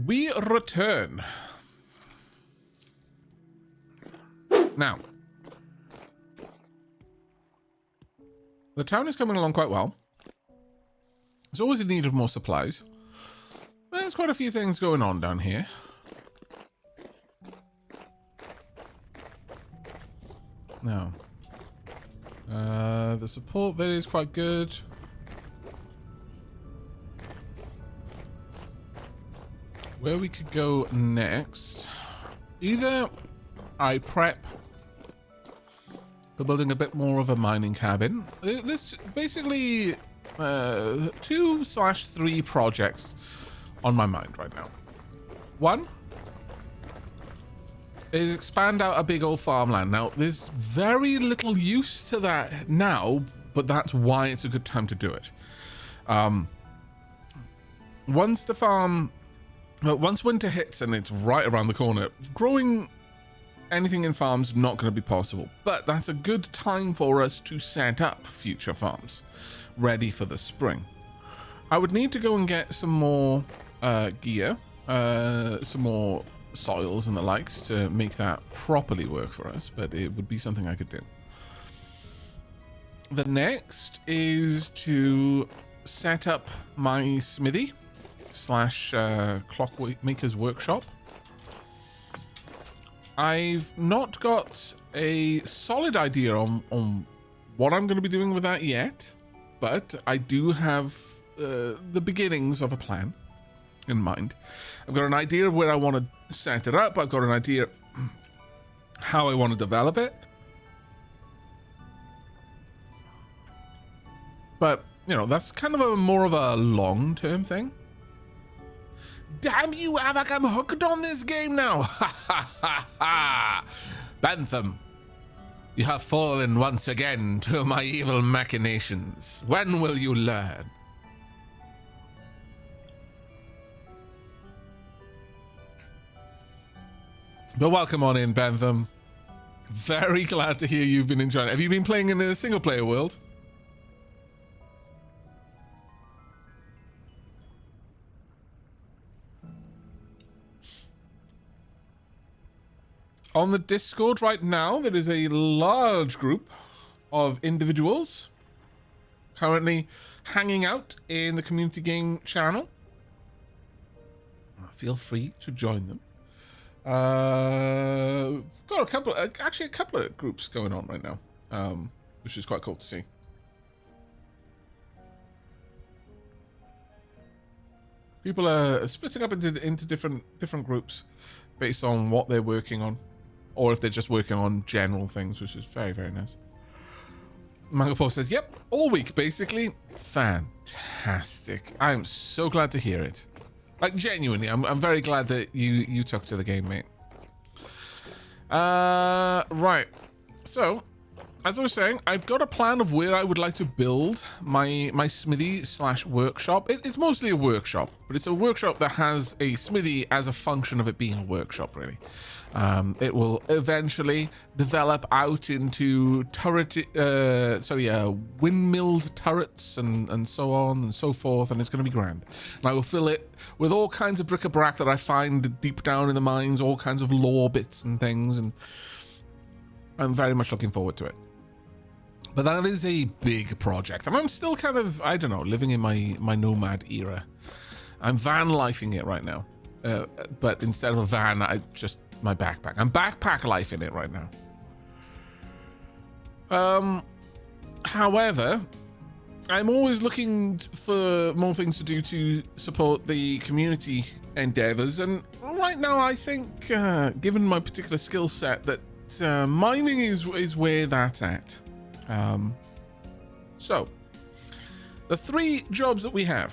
We return. Now, the town is coming along quite well. It's always in need of more supplies. There's quite a few things going on down here. Now, the support there is quite good. Where we could go next, either I prep for building a bit more of a mining cabin. This basically 2/3 projects on my mind right now. One is expand out a big old farmland. Now, there's very little use to that now, but that's why it's a good time to do it. Once the farm... once winter hits and it's right around the corner, growing anything in farms not going to be possible. But that's a good time for us to set up future farms ready for the spring. I would need to go and get some more gear, some more soils and the likes to make that properly work for us, but it would be something I could do. The next is to set up my smithy slash clockmaker's workshop. I've not got a solid idea on what I'm going to be doing with that yet, but I do have the beginnings of a plan in mind. I've got an idea of where I want to set it up. I've got an idea of how I want to develop it. But, you know, that's kind of a more of a long-term thing. Damn you, Aavak, I'm hooked on this game now. Ha ha ha ha. Bentham, you have fallen once again to my evil machinations. When will you learn? But welcome on in, Bentham. Very glad to hear you've been enjoying it. Have you been playing in the single player world? On the Discord right now, there is a large group of individuals currently hanging out in the community game channel. Feel free to join them. Got a couple of groups going on right now, which is quite cool to see. People are splitting up into different groups based on what they're working on, or if they're just working on general things, which is very, very nice. Mangopo says, "Yep, all week basically." Fantastic! I am so glad to hear it. Like, genuinely, I'm very glad that you took to the game, mate. Right. So, as I was saying, I've got a plan of where I would like to build my smithy slash workshop. It's mostly a workshop, but it's a workshop that has a smithy as a function of it being a workshop, really. It will eventually develop out into windmilled turrets and so on and so forth, and it's going to be grand. And I will fill it with all kinds of bric-a-brac that I find deep down in the mines, all kinds of lore bits and things, and I'm very much looking forward to it. But that is a big project, and I'm still kind of, I don't know, living in my nomad era. I'm van lifing it right now, but instead of a van, I just my backpack. I'm backpack life in it right now. However, I'm always looking for more things to do to support the community endeavors, and right now I think, given my particular skill set, that mining is where that's at. So, the 3 jobs that we have: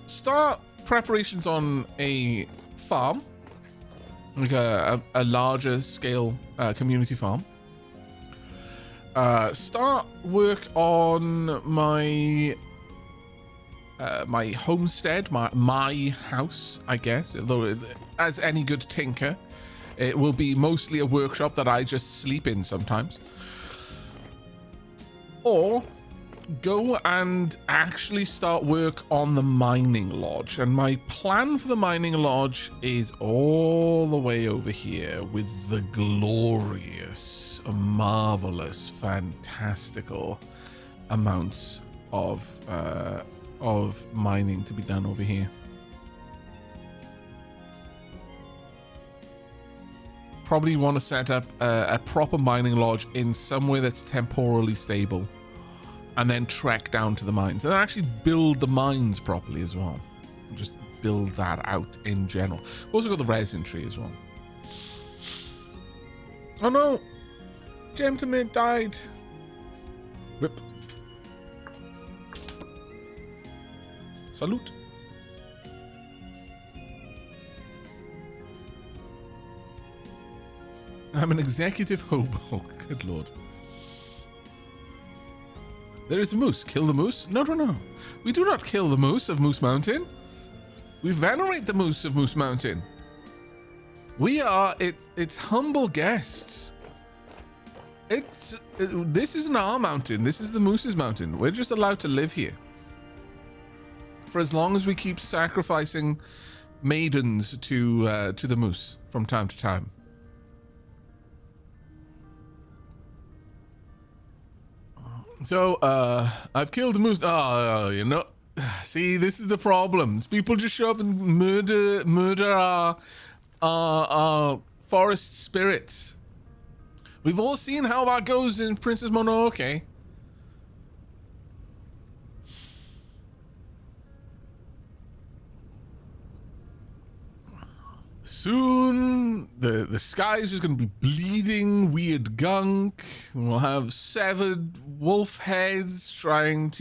start preparations on a farm, like a larger scale community farm. Start work on my my homestead, my house, I guess. Although, as any good tinker, it will be mostly a workshop that I just sleep in sometimes. Or go and actually start work on the mining lodge. And my plan for the mining lodge is all the way over here with the glorious, marvelous, fantastical amounts of mining to be done over here. Probably want to set up a proper mining lodge in somewhere that's temporally stable, and then trek down to the mines and actually build the mines properly as well. Just build that out in general. We've also got the resin tree as well. Oh no, Gemtimate died. Rip. Salute. I'm an executive hobo. Good lord. There is a moose. Kill the moose? No, no, no. We do not kill the moose of Moose Mountain. We venerate the moose of Moose Mountain. We are its humble guests. This isn't our mountain. This is the moose's mountain. We're just allowed to live here for as long as we keep sacrificing maidens to the moose from time to time. So, I've killed the moose. Oh, you know, see, this is the problem. People just show up and murder our forest spirits. We've all seen how that goes in Princess Mononoke. Soon, the sky is just going to be bleeding weird gunk. We'll have severed wolf heads trying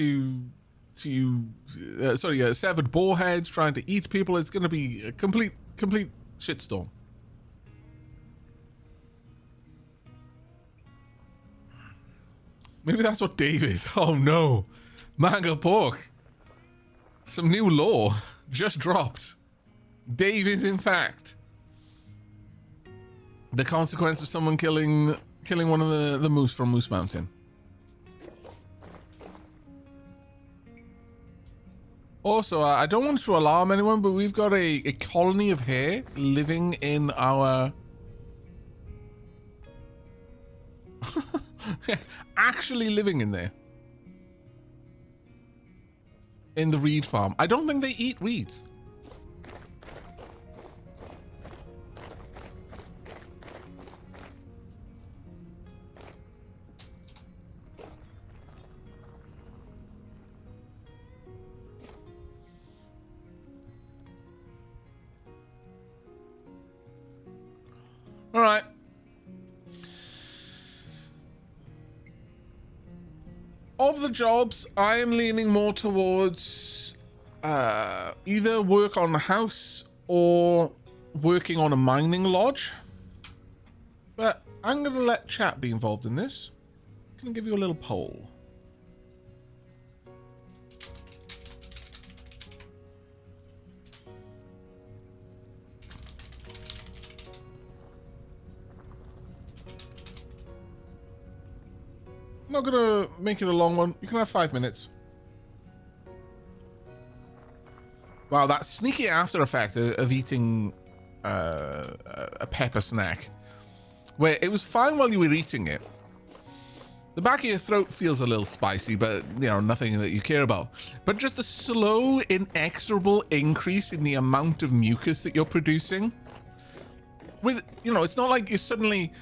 severed boar heads trying to eat people. It's going to be a complete shitstorm. Maybe that's what Dave is. Oh no, mango pork. Some new law just dropped. Dave is in fact the consequence of someone killing one of the moose from Moose Mountain. Also, I don't want to alarm anyone, but we've got a colony of hare living in our... actually living in there. In the reed farm. I don't think they eat reeds. All right. Of the jobs, I am leaning more towards either work on the house or working on a mining lodge. But I'm going to let chat be involved in this. I'm going to give you a little poll. I'm not gonna make it a long one. You can have 5 minutes. Wow, that sneaky after effect of eating a pepper snack, where it was fine while you were eating it. The back of your throat feels a little spicy, but you know, nothing that you care about. But just the slow, inexorable increase in the amount of mucus that you're producing. With, you know, it's not like you suddenly...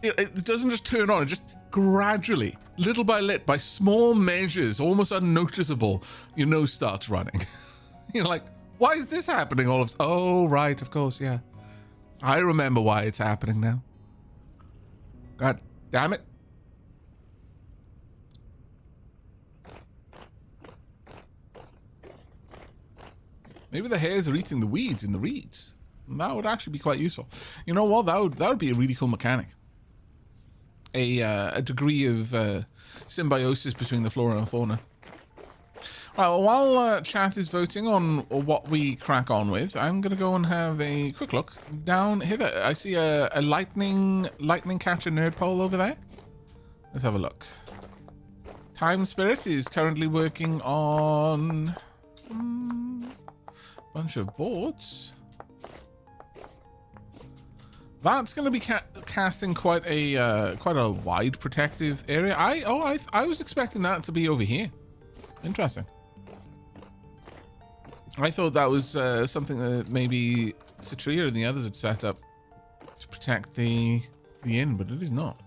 It doesn't just turn on, it just gradually, little by little, by small measures, almost unnoticeable, your nose starts running. You're like, why is this happening all of... Oh, right, of course, yeah. I remember why it's happening now. God damn it. Maybe the hares are eating the weeds in the reeds. That would actually be quite useful. You know what? That would be a really cool mechanic. A degree of symbiosis between the flora and fauna. Right, well, while chat is voting on what we crack on with, I'm going to go and have a quick look down here. I see a lightning catcher nerd pole over there. Let's have a look. Time Spirit is currently working on a bunch of boards. That's going to be casting quite a wide protective area. I was expecting that to be over here. Interesting. I thought that was something that maybe Citria and the others had set up to protect the inn, but it is not.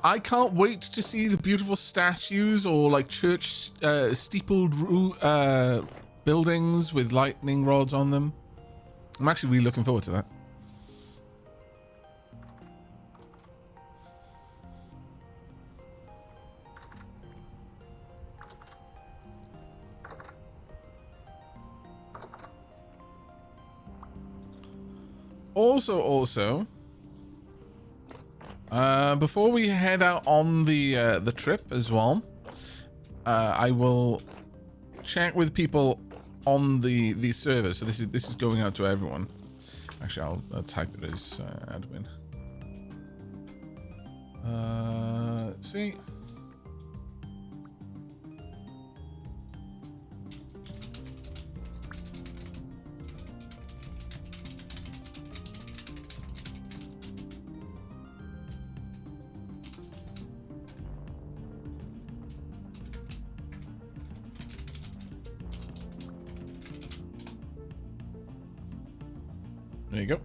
I can't wait to see the beautiful statues or like church steepled buildings with lightning rods on them. I'm actually really looking forward to that. Also, before we head out on the trip as well, I will check with people on the server. So this is going out to everyone. Actually, I'll type it as admin. See. There you go.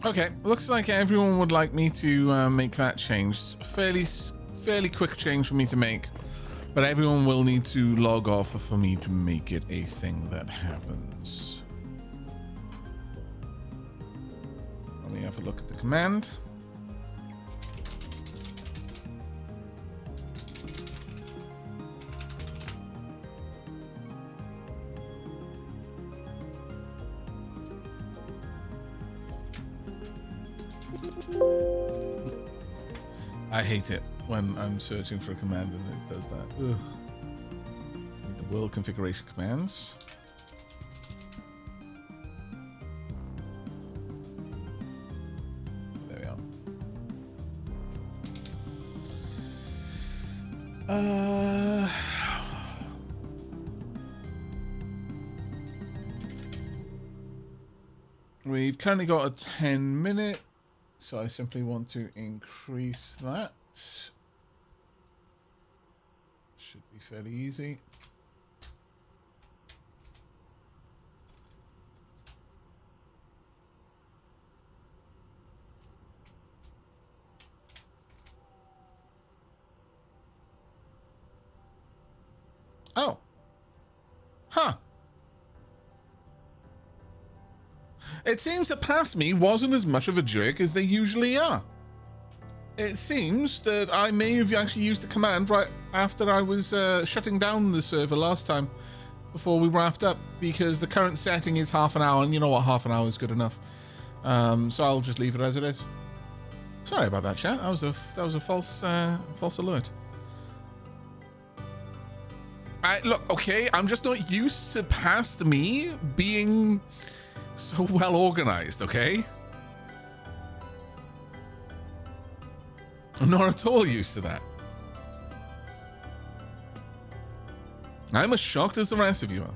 Okay, looks like everyone would like me to make that change. Fairly quick change for me to make, but everyone will need to log off for me to make it a thing that happens. Let me have a look at the command. I hate it when I'm searching for a command and it does that. Ugh. Need the world configuration commands. There we are. We've currently got a 10-minute. So I simply want to increase that. Should be fairly easy. Oh. Huh. It seems that past me wasn't as much of a jerk as they usually are. It seems that I may have actually used the command right after I was shutting down the server last time before we wrapped up, because the current setting is half an hour, and you know what, half an hour is good enough. So I'll just leave it as it is. Sorry about that, chat. That was a false alert. Look, okay, I'm just not used to past me being so well organized, okay? I'm not at all used to that. I'm as shocked as the rest of you are.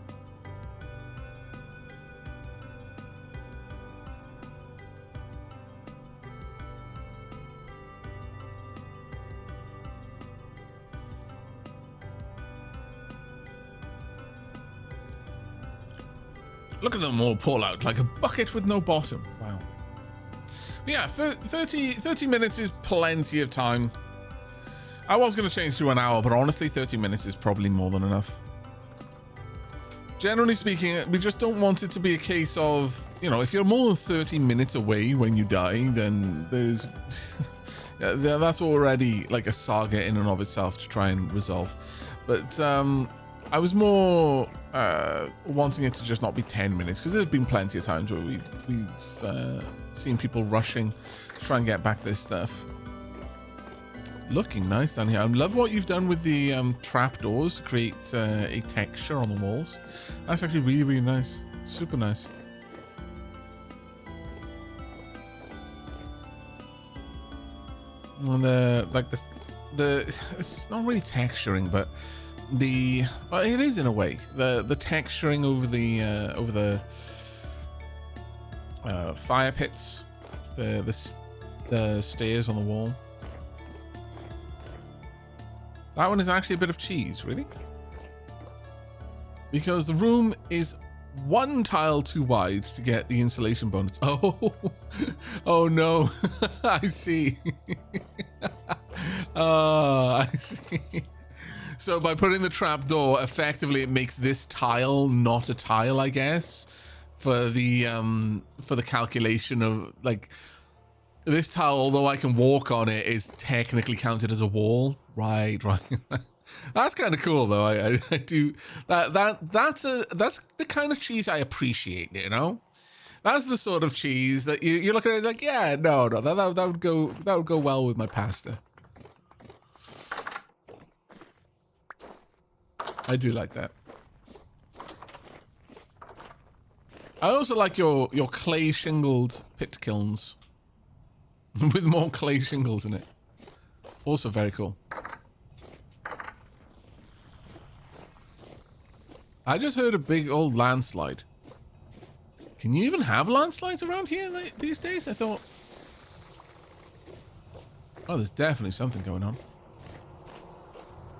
Look at them all pull out like a bucket with no bottom. Wow. But yeah, 30 minutes is plenty of time. I was going to change to an hour, but honestly, 30 minutes is probably more than enough. Generally speaking, we just don't want it to be a case of, you know, if you're more than 30 minutes away when you die, then there's... that's already like a saga in and of itself to try and resolve. But I was more wanting it to just not be 10 minutes, because there's been plenty of times where we've seen people rushing to try and get back this stuff. Looking nice down here. I love what you've done with the trap doors to create a texture on the walls. That's actually really, really nice. Super nice. And the it's not really texturing, but well, it is in a way. The texturing over the fire pits, the stairs on the wall. That one is actually a bit of cheese, really. Because the room is one tile too wide to get the insulation bonus. Oh, oh no. I see. Oh, I see. So by putting the trapdoor, effectively it makes this tile not a tile, I guess, for the calculation of, like, this tile, although I can walk on it, is technically counted as a wall. Right. That's kind of cool, though. I do that's the kind of cheese I appreciate. You know, that's the sort of cheese that you look at it like, yeah, no, that would go well with my pasta. I do like that. I also like your clay shingled pit kilns with more clay shingles in it. Also very cool. I just heard a big old landslide. Can you even have landslides around here these days? I thought... Oh, there's definitely something going on.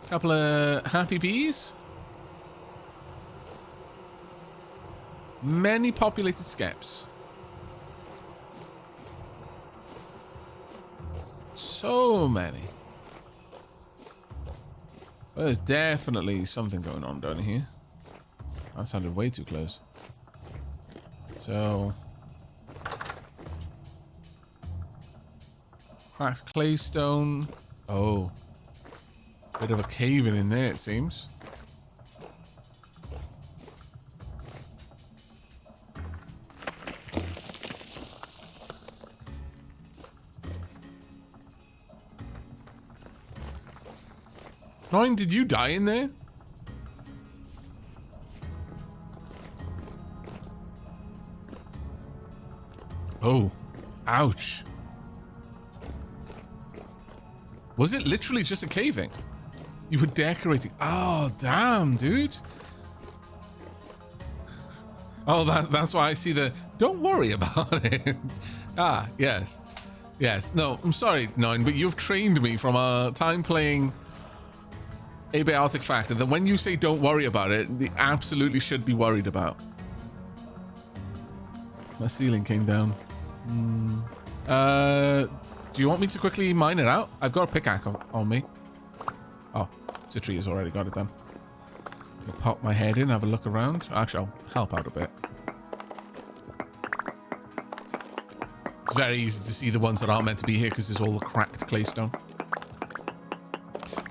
Couple of happy bees. Many populated skeps. So many. Well, there's definitely something going on down here. That sounded way too close. So... cracked claystone. Oh. Bit of a cave in there, it seems. Nine, did you die in there? Oh. Ouch. Was it literally just a caving? You were decorating. Oh, damn, dude. Oh, that's why I see the... Don't worry about it. Ah, yes. Yes. No, I'm sorry, Nine, but you've trained me from a time playing abiotic factor that when you say don't worry about it, they absolutely should be worried about. My ceiling came down. Do you want me to quickly mine it out? I've got a pickaxe on me. Oh, Citri has already got it done. Let me pop my head in, have a look around. Actually, I'll help out a bit. It's very easy to see the ones that aren't meant to be here because there's all the cracked claystone.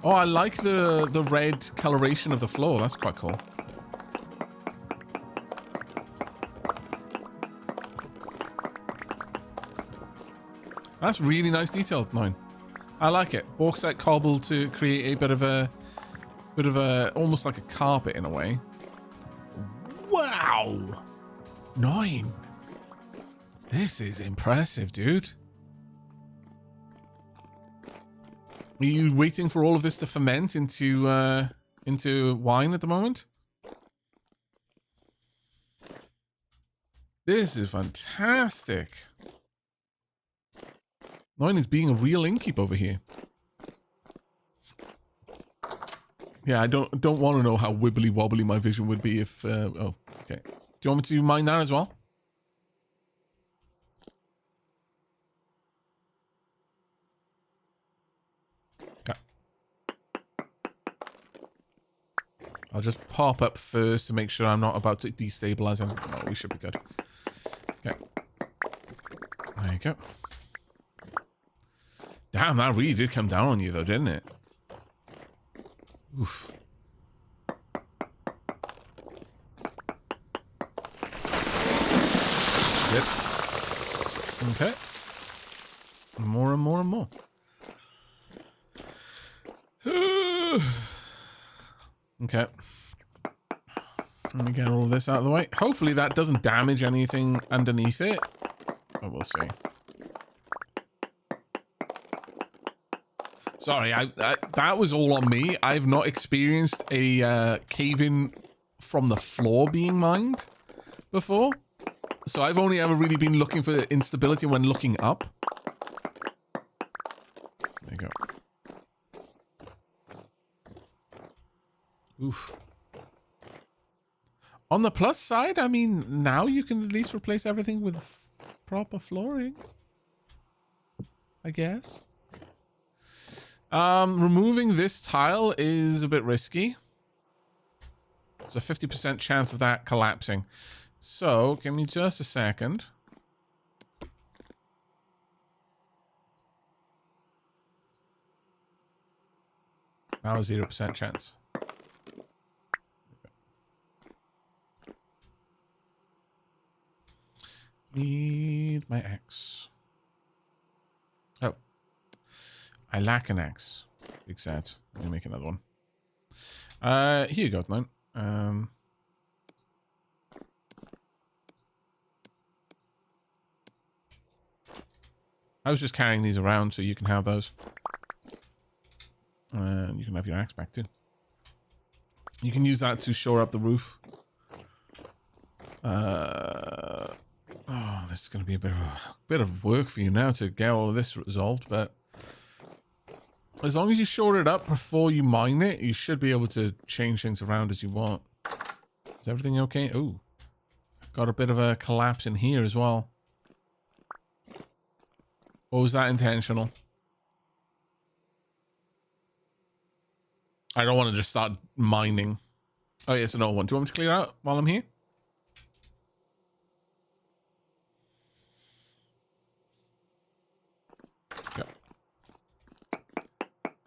Oh, I like the red coloration of the floor. That's quite cool. That's really nice detail, Nine. I like it. Bauxite cobble to create a bit of a almost like a carpet in a way. Wow. 9. This is impressive, dude. Are you waiting for all of this to ferment into wine at the moment? This is fantastic. 9 is being a real innkeep over here. Yeah, I don't want to know how wibbly wobbly my vision would be if... oh, okay. Do you want me to mine that as well? Okay. I'll just pop up first to make sure I'm not about to destabilize him. Oh, we should be good. Okay. There you go. Damn, that really did come down on you though, didn't it? Oof. Okay. More and more and more. Okay. Let me get all of this out of the way. Hopefully that doesn't damage anything underneath it. But we'll see. Sorry, that was all on me. I've not experienced a cave-in from the floor being mined before. So I've only ever really been looking for instability when looking up. There you go. Oof. On the plus side, I mean, now you can at least replace everything with proper flooring. I guess. Removing this tile is a bit risky. There's a 50% chance of that collapsing. So, give me just a second. Now a 0% chance. Need my axe. Oh. I lack an axe. Big sad. Let me make another one. Here you go, man. I was just carrying these around so you can have those. And you can have your axe back too. You can use that to shore up the roof. Oh, this is going to be a bit of work for you now to get all of this resolved, but as long as you shore it up before you mine it, you should be able to change things around as you want. Is everything okay? Ooh, got a bit of a collapse in here as well. Or was that intentional? I don't want to just start mining. Oh, yes, another one. Do you want me to clear out while I'm here? Yeah.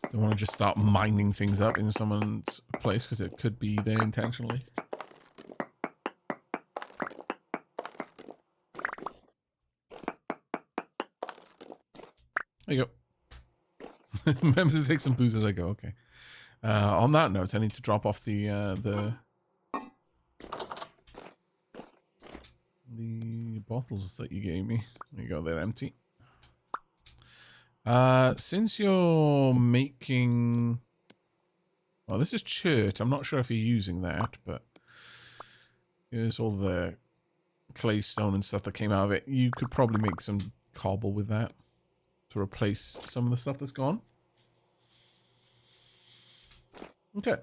Don't want to just start mining things up in someone's place because it could be there intentionally. There you go. Remember to take some booze as I go. Okay. On that note, I need to drop off the bottles that you gave me. There you go. They're empty. Since you're making, well, this is chert. I'm not sure if you're using that, but here's all the clay stone and stuff that came out of it. You could probably make some cobble with that to replace some of the stuff that's gone. Okay.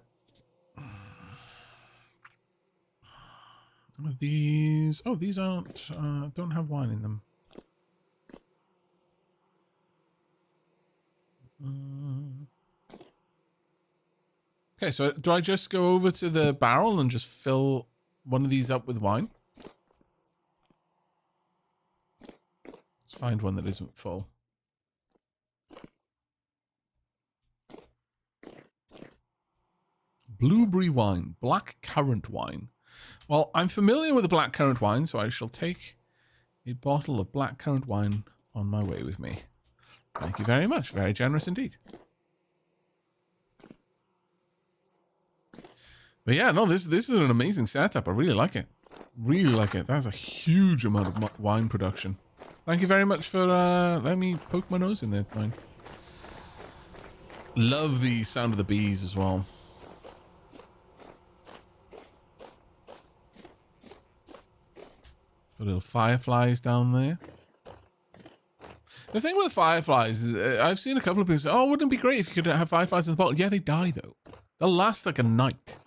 These, oh, these aren't, don't have wine in them. Okay, so do I just go over to the barrel and just fill one of these up with wine? Let's find one that isn't full. Blueberry wine, black currant wine. Well, I'm familiar with the black currant wine, so I shall take a bottle of black currant wine on my way with me. Thank you very much. Very generous indeed. But yeah, no, this is an amazing setup. I really like it. Really like it. That's a huge amount of wine production. Thank you very much for letting me poke my nose in there, wine. Love the sound of the bees as well. Got little fireflies down there. The thing with fireflies is I've seen a couple of people say, oh, wouldn't it be great if you could have fireflies in the bottle? Yeah, they die, though. They'll last like a night.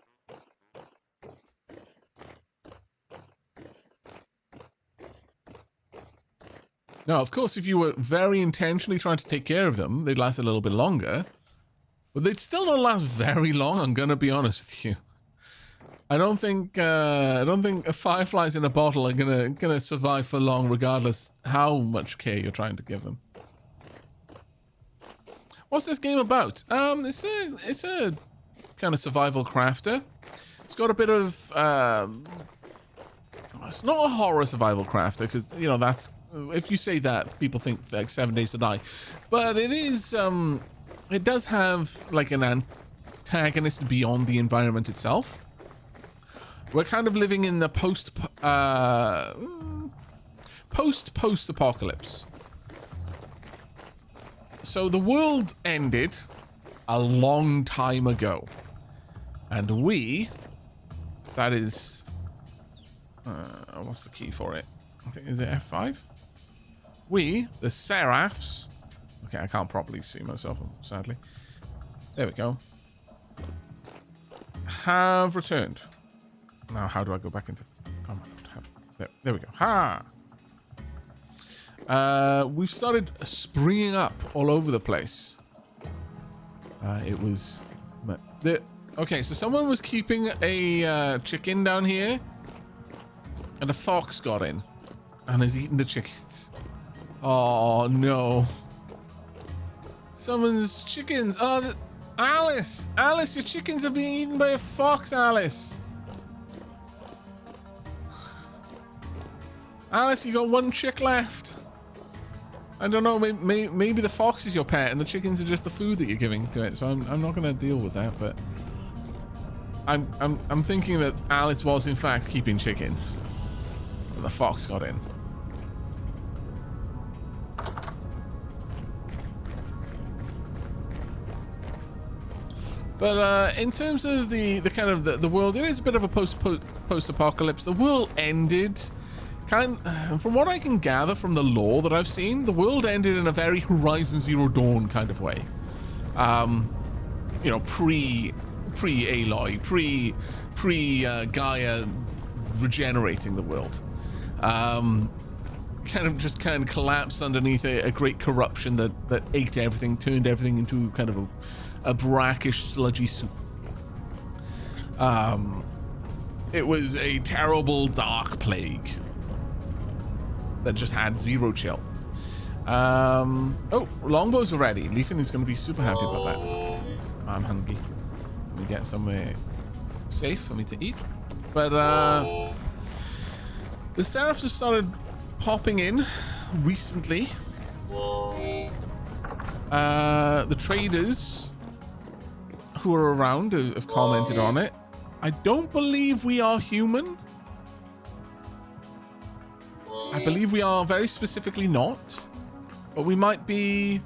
Now, of course, if you were very intentionally trying to take care of them, they'd last a little bit longer. But they'd still not last very long, I'm going to be honest with you. I don't think fireflies in a bottle are gonna survive for long, regardless how much care you're trying to give them. What's this game about? It's a kind of survival crafter. It's got a bit of it's not a horror survival crafter because you know that's if you say that, people think like 7 days to die, but it is it does have like an antagonist beyond the environment itself. We're kind of living in the post apocalypse. So the world ended a long time ago, and we, that is what's the key for it? I think, is it F5? We, the Seraphs, okay, I can't properly see myself, sadly. There we go. Have returned. Now, how do I go back into... Oh my God. There we go. Ha! We've started springing up all over the place. It was... Okay, so someone was keeping a chicken down here, and a fox got in and is eating the chickens. Oh, no. Someone's chickens. Oh, Alice! Alice, your chickens are being eaten by a fox, Alice. Alice, you got one chick left. I don't know, maybe the fox is your pet and the chickens are just the food that you're giving to it. So I'm not going to deal with that, but I'm thinking that Alice was in fact keeping chickens. And the fox got in. But in terms of the kind of the world, it is a bit of a post-apocalypse. The world ended, from what I can gather from the lore that I've seen, the world ended in a very Horizon Zero Dawn kind of way. You know, pre-Aloy, pre-Gaia regenerating the world. Kind of collapsed underneath a great corruption that ate everything, turned everything into kind of a brackish, sludgy soup. It was a terrible dark plague that just had zero chill. Oh, longbows are ready. Leafin is going to be super happy about that. I'm hungry. Let me get somewhere safe for me to eat. But the Seraphs have started popping in recently. The traders who are around have commented on it. I don't believe we are human. I believe we are very specifically not, but we might be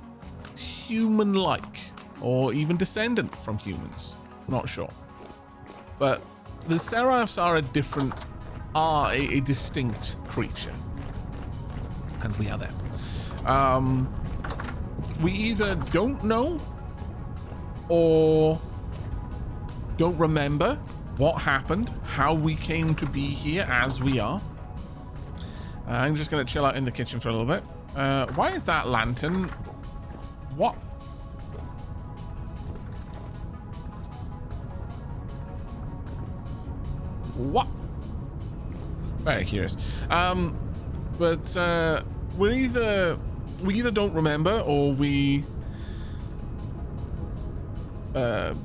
human-like or even descendant from humans. Not sure. But the Seraphs are a distinct creature. And we are them. We either don't know or don't remember what happened, how we came to be here as we are. I'm just going to chill out in the kitchen for a little bit. Why is that lantern? What? What? Very curious. But we either don't remember or we don't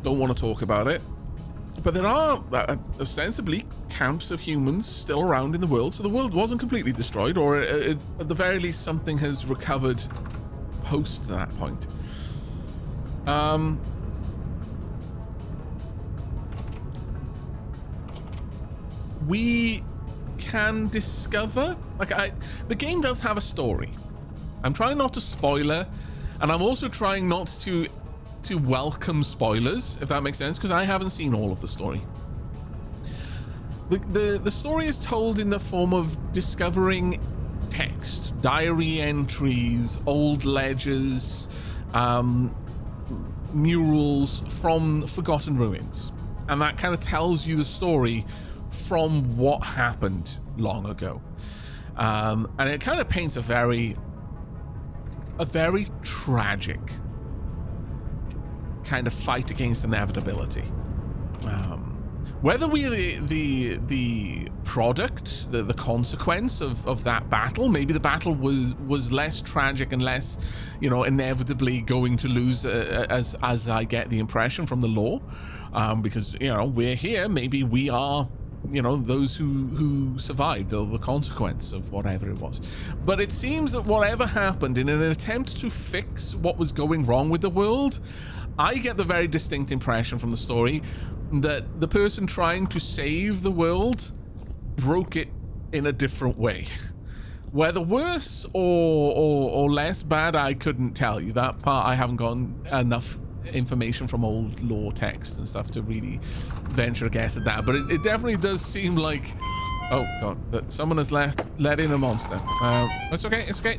want to talk about it. But there are ostensibly camps of humans still around in the world, so the world wasn't completely destroyed, or at the very least something has recovered post that point. We can discover, the game does have a story. I'm trying not to spoiler, and I'm also trying not to welcome spoilers, if that makes sense, because I haven't seen all of the story. The story is told in the form of discovering text, diary entries, old ledgers, murals from forgotten ruins, and that kind of tells you the story from what happened long ago, and it kind of paints a very tragic kind of fight against inevitability. Whether we the product, the consequence of that battle, maybe the battle was less tragic and less, inevitably going to lose, as I get the impression from the lore, because we're here. Maybe we are you know, those who survived, or the consequence of whatever it was. But it seems that whatever happened, in an attempt to fix what was going wrong with the world, I get the very distinct impression from the story that the person trying to save the world broke it in a different way. Whether worse or less bad, I couldn't tell you. That part I haven't gotten enough information from old lore text and stuff to really venture a guess at that. But it definitely does seem like, oh god, that someone has let in a monster. It's okay, it's okay.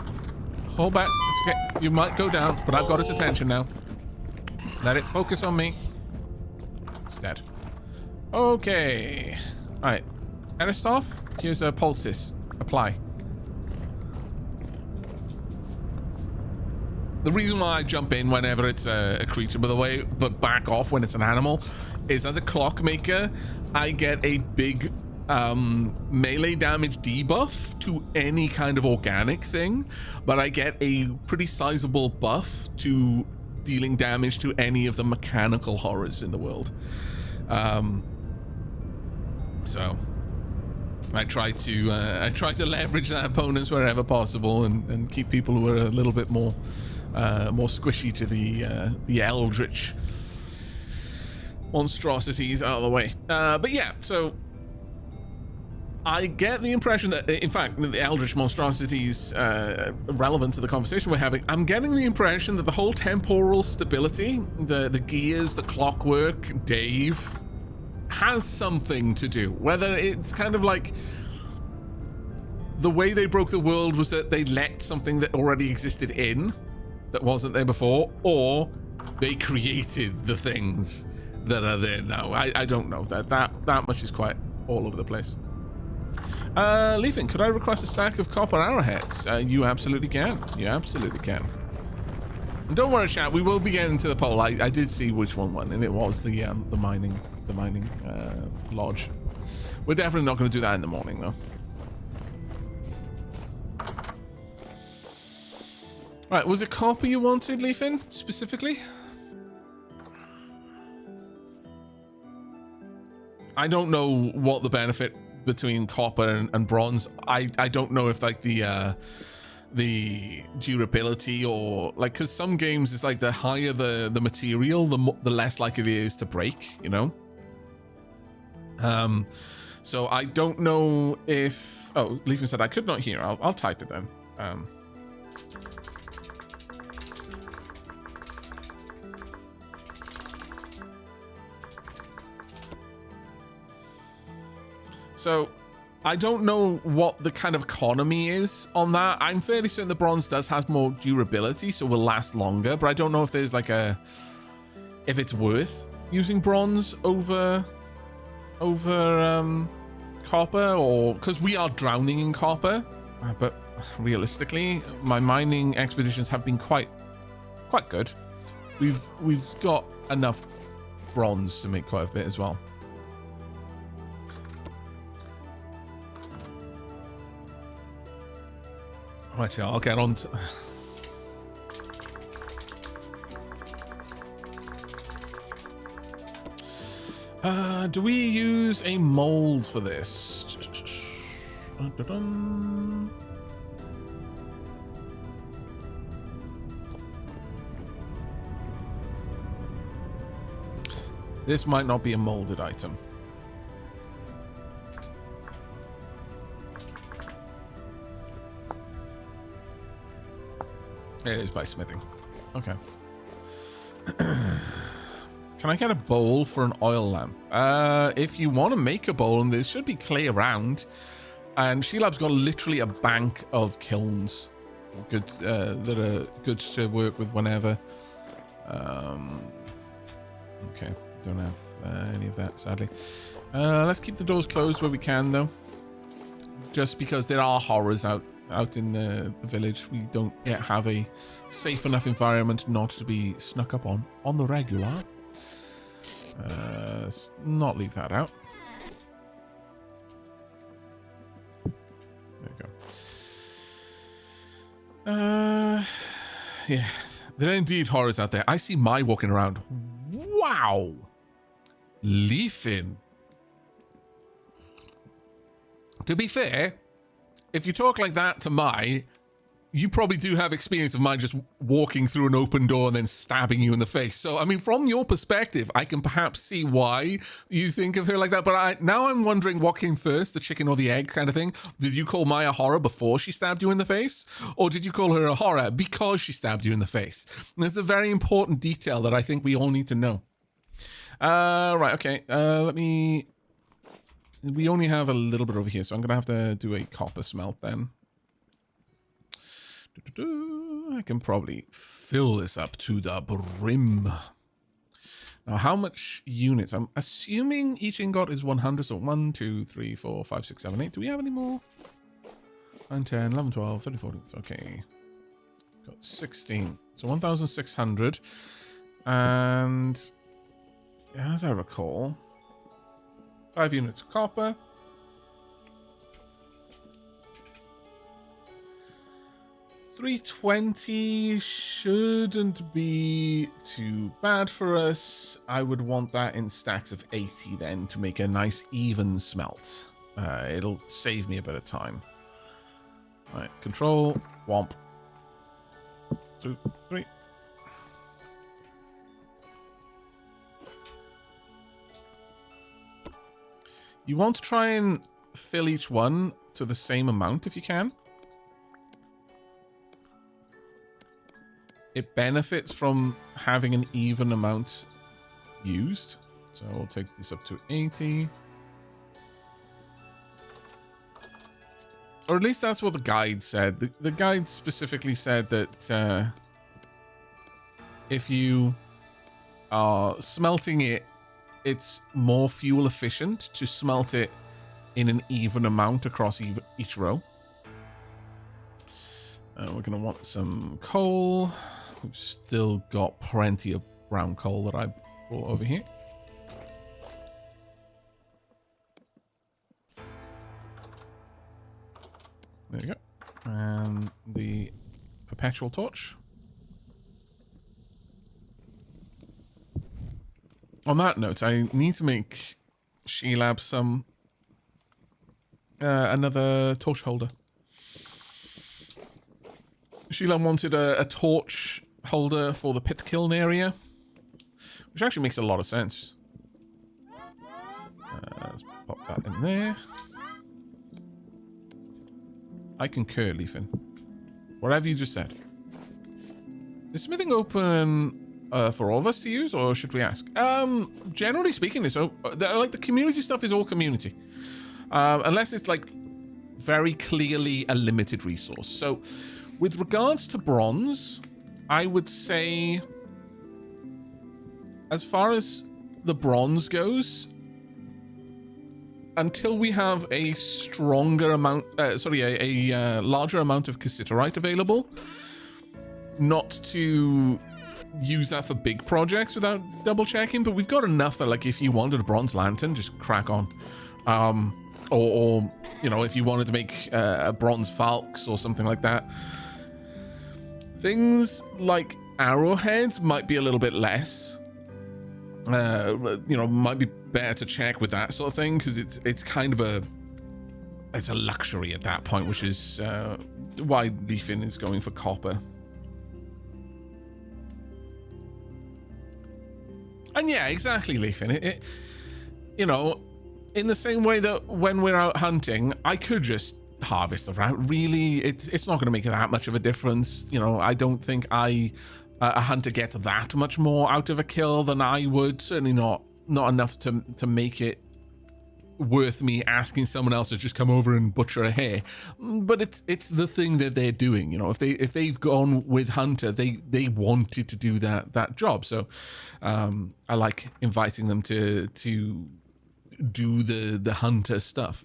Hold back, it's okay. You might go down, but I've got its attention now. Let it focus on me. It's dead. Okay. All right. Aristoff, here's a pulses. Apply. The reason why I jump in whenever it's a creature, by the way, but back off when it's an animal, is as a clockmaker, I get a big melee damage debuff to any kind of organic thing, but I get a pretty sizable buff to dealing damage to any of the mechanical horrors in the world. So I try to leverage that opponents wherever possible and keep people who are a little bit more squishy to the eldritch monstrosities out of the way. But yeah, so I get the impression that, in fact, the eldritch monstrosities relevant to the conversation we're having, I'm getting the impression that the whole temporal stability, the gears, the clockwork, Dave, has something to do. Whether it's kind of like the way they broke the world was that they let something that already existed in that wasn't there before, or they created the things that are there now. I don't know. That much is quite all over the place. Leafin, could I request a stack of copper arrowheads? You absolutely can. You absolutely can. And don't worry, chat. We will be getting to the poll. I did see which one won, and it was the mining lodge. We're definitely not going to do that in the morning, though. Right, was it copper you wanted, Leafin, specifically? I don't know what the benefit between copper and bronze. I don't know if like the durability, or like, because some games it's like the higher the material, the less likely it is to break, you know. So I don't know if, oh, Leafin said I could not hear. I'll type it then. So I don't know what the kind of economy is on that. I'm fairly certain the bronze does have more durability, so will last longer, but I don't know if there's like if it's worth using bronze over copper, or because we are drowning in copper. But realistically, my mining expeditions have been quite good. We've got enough bronze to make quite a bit as well. Right, yeah, I'll get on to... do we use a mold for this? This might not be a molded item. It is by smithing. Okay. Can I get a bowl for an oil lamp? If you want to make a bowl, and there should be clay around, and Shelab's got literally a bank of kilns, good that are good to work with whenever. Okay, don't have any of that, sadly. Let's keep the doors closed where we can, though, just because there are horrors out in the village. We don't yet have a safe enough environment not to be snuck up on the regular. Let's not leave that out. There we go. Yeah, there are indeed horrors out there. I see my walking around. Wow, Leafin. To be fair, if you talk like that to Mai, you probably do have experience of mine just walking through an open door and then stabbing you in the face. So, I mean, from your perspective, I can perhaps see why you think of her like that. But now I'm wondering what came first, the chicken or the egg kind of thing. Did you call Mai a horror before she stabbed you in the face? Or did you call her a horror because she stabbed you in the face? And it's a very important detail that I think we all need to know. Right, okay. We only have a little bit over here, so I'm going to have to do a copper smelt then. I can probably fill this up to the brim. Now, how much units? I'm assuming each ingot is 100. So 1, 2, 3, 4, 5, 6, 7, 8. Do we have any more? 9, 10, 11, 12, 13, 14. Okay. Got 16. So 1,600. And as I recall, 5 units of copper. 320 shouldn't be too bad for us. I would want that in stacks of 80 then to make a nice even smelt. It'll save me a bit of time. All right, control, womp. 2, 3. You want to try and fill each one to the same amount if you can. It benefits from having an even amount used. So I'll take this up to 80. Or at least that's what the guide said. The guide specifically said that if you are smelting it, it's more fuel efficient to smelt it in an even amount across each row. We're going to want some coal. We've still got plenty of brown coal that I brought over here. There you go. And the perpetual torch. On that note, I need to make Sheilab some another torch holder. Sheila wanted a torch holder for the pit kiln area, which actually makes a lot of sense. Let's pop that in there. I concur, Leafin. Whatever you just said. Is smithing open for all of us to use, or should we ask? Generally speaking, so like the community stuff is all community, unless it's like very clearly a limited resource. So with regards to bronze, I would say, as far as the bronze goes, until we have a stronger amount, a larger amount of cassiterite available, not to use that for big projects without double checking, but we've got enough that, like, if you wanted a bronze lantern, just crack on. Or you know, if you wanted to make a bronze falx or something like that. Things like arrowheads might be a little bit less. You know, might be better to check with that sort of thing, because it's kind of it's a luxury at that point, which is why Leafin is going for copper. And yeah, exactly, Leafin. You know, in the same way that when we're out hunting, I could just harvest the rat. Really, it's not going to make that much of a difference. You know, I don't think a hunter gets that much more out of a kill than I would. Certainly not enough to make it worth me asking someone else to just come over and butcher a hare. But it's the thing that they're doing. You know, if they've gone with hunter, they wanted to do that job. So I like inviting them to do the hunter stuff.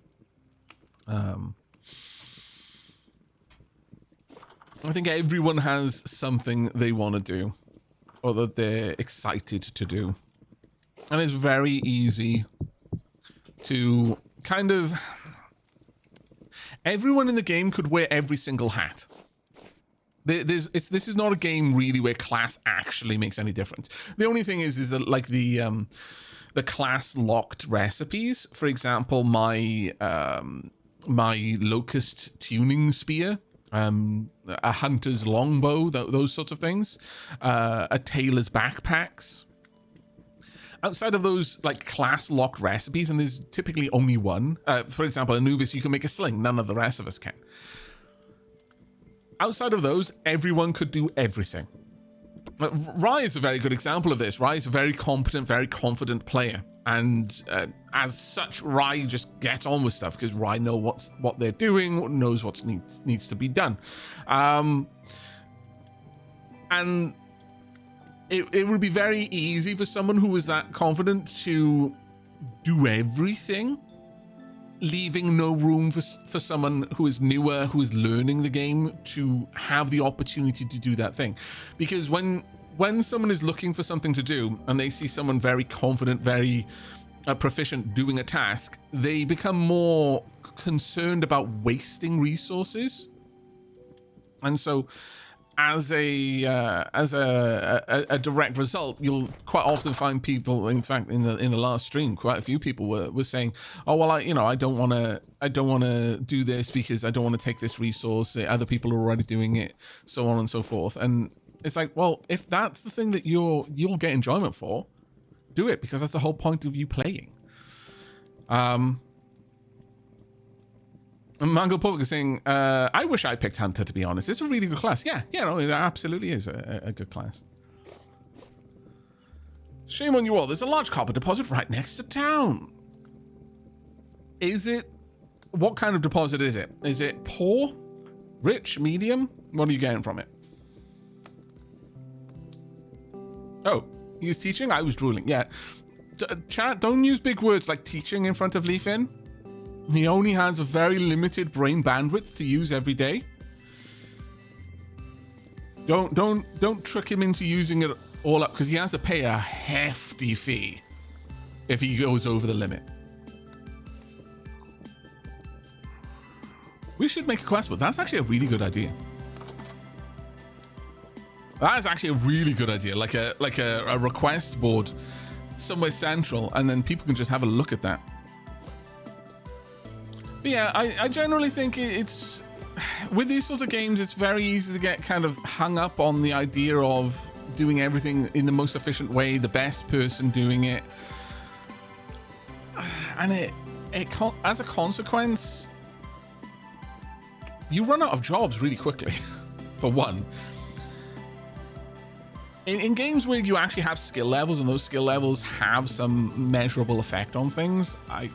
I think everyone has something they want to do, or that they're excited to do. And it's very easy to kind of... Everyone in the game could wear every single hat. This is not a game really where class actually makes any difference. The only thing is that, like, the class locked recipes, for example, my my locust tuning spear, a hunter's longbow, those sorts of things, a tailor's backpacks. Outside of those like class locked recipes, and there's typically only one. For example, Anubis, you can make a sling. None of the rest of us can. Outside of those, everyone could do everything. Rai is a very good example of this. Rai is a very competent, very confident player. And as such, Rai just gets on with stuff because Rai knows what they're doing, knows what needs to be done. And it would be very easy for someone who was that confident to do everything, leaving no room for someone who is newer, who is learning the game, to have the opportunity to do that thing. Because when someone is looking for something to do and they see someone very confident, very proficient doing a task, they become more concerned about wasting resources. And so as a direct result, you'll quite often find people, in fact, in the last stream, quite a few people were saying, oh, well, I don't want to do this because I don't want to take this resource. Other people are already doing it, so on and so forth. And it's like, well, if that's the thing that you'll get enjoyment for, do it, because that's the whole point of you playing. Mango Polk is saying, I wish I picked Hunter, to be honest. It's a really good class. Yeah, no, it absolutely is a good class. Shame on you all. There's a large copper deposit right next to town. Is it? What kind of deposit is it? Is it poor, rich, medium? What are you getting from it? Oh, he's teaching? I was drooling. Yeah. Chat, don't use big words like teaching in front of Leafin. He only has a very limited brain bandwidth to use every day. Don't trick him into using it all up, because he has to pay a hefty fee if he goes over the limit. We should make a quest, but that's actually a really good idea. That is actually a really good idea, like a request board somewhere central, and then people can just have a look at that. But yeah, I generally think it's, with these sorts of games, it's very easy to get kind of hung up on the idea of doing everything in the most efficient way, the best person doing it. And it as a consequence, you run out of jobs really quickly, for one. In games where you actually have skill levels, and those skill levels have some measurable effect on things, I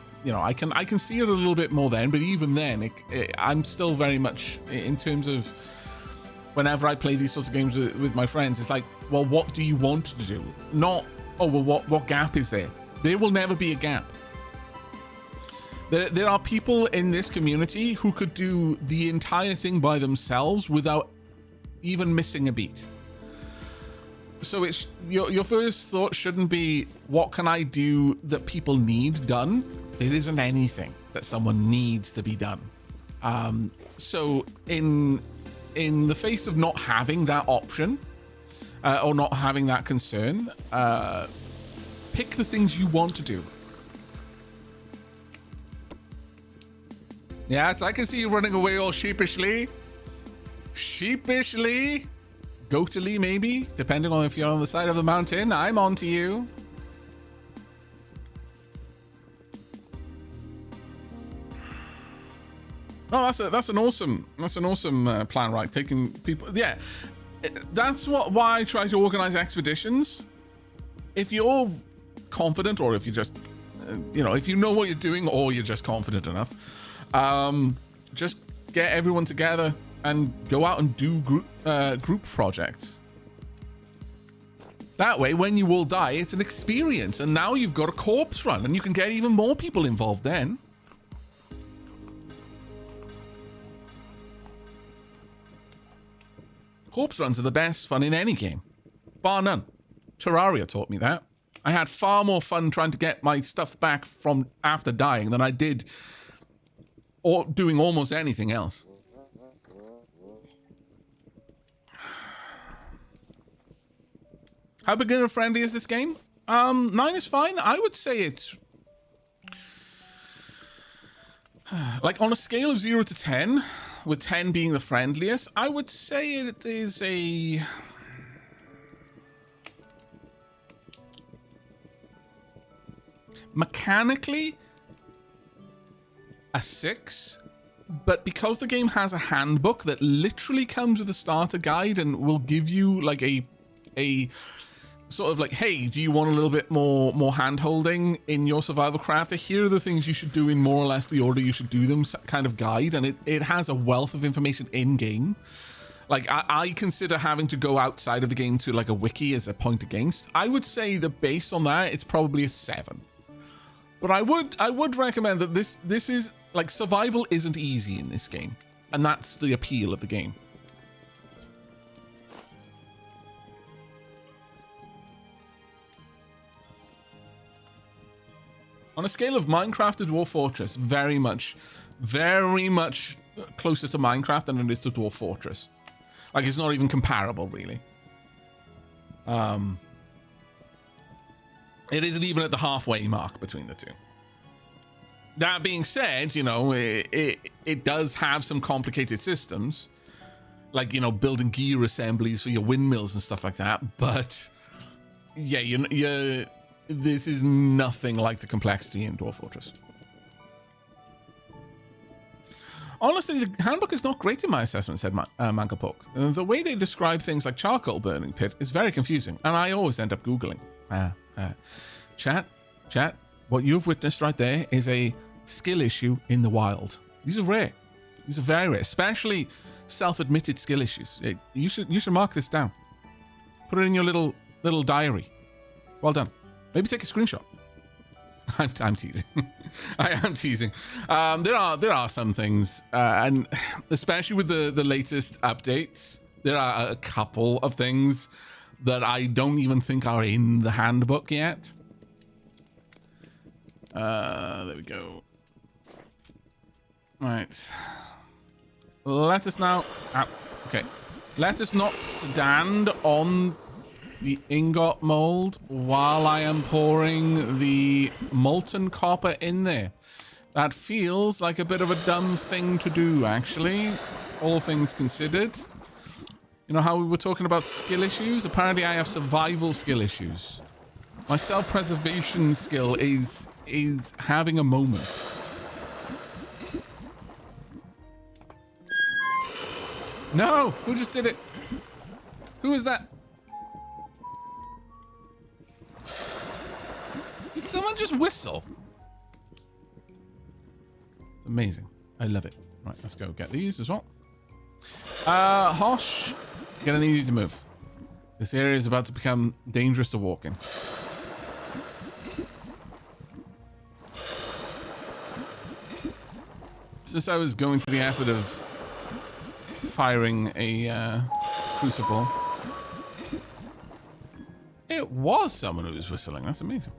can see it a little bit more then, but even then, I'm still very much, in terms of whenever I play these sorts of games with my friends, it's like, well, what do you want to do? Not, oh, well, what gap is there? There will never be a gap. There are people in this community who could do the entire thing by themselves without even missing a beat. So it's your first thought shouldn't be, what can I do that people need done? There isn't anything that someone needs to be done. So in the face of not having that option, or not having that concern, pick the things you want to do. Yes, I can see you running away all sheepishly. Sheepishly. Goatily, maybe, depending on if you're on the side of the mountain. I'm on to you. Oh, that's an awesome plan, right? Taking people, yeah. That's why I try to organize expeditions. If you're confident, or if you just, if you know what you're doing, or you're just confident enough, just get everyone together and go out and do group projects. That way, when you all die, it's an experience, and now you've got a corpse run, and you can get even more people involved then. Corpse runs are the best fun in any game, bar none. Terraria taught me that. I had far more fun trying to get my stuff back from after dying than I did doing almost anything else. How beginner friendly is this game? 9 is fine. I would say it's Like on a scale of 0 to 10, with 10 being the friendliest, I would say it is a... mechanically, a 6. But because the game has a handbook that literally comes with a starter guide and will give you like a sort of like, hey, do you want a little bit more hand holding in your survival crafter? Here are the things you should do in more or less the order you should do them kind of guide. And it has a wealth of information in game. Like I consider having to go outside of the game to like a wiki as a point against. I would say that based on that, it's probably a 7. But I would recommend that this is like, survival isn't easy in this game, and that's the appeal of the game. On a scale of Minecraft to Dwarf Fortress, very much closer to Minecraft than it is to Dwarf Fortress. Like, it's not even comparable, really. It isn't even at the halfway mark between the two. That being said, you know, it does have some complicated systems, like, you know, building gear assemblies for your windmills and stuff like that. But yeah, this is nothing like the complexity in Dwarf Fortress. Honestly, the handbook is not great in my assessment, said Mangapoke. The way they describe things like charcoal burning pit is very confusing, and I always end up Googling. Chat, what you've witnessed right there is a skill issue in the wild. These are rare. These are very rare, especially self-admitted skill issues. You should mark this down. Put it in your little diary. Well done. Maybe take a screenshot. I'm teasing. I am teasing. There are some things, and especially with the latest updates, there are a couple of things that I don't even think are in the handbook yet. There we go. Right. Let us now... okay. Let us not stand on the ingot mold while I am pouring the molten copper in there. That feels like a bit of a dumb thing to do, actually, all things considered. You know how we were talking about skill issues? Apparently I have survival skill issues. My self-preservation skill is having a moment. No! Who just did it? Who is that? Did someone just whistle? It's amazing. I love it. Right, let's go get these as well. Hosh, gonna need you to move. This area is about to become dangerous to walk in. Since I was going to the effort of firing a crucible, it was someone who was whistling. That's amazing.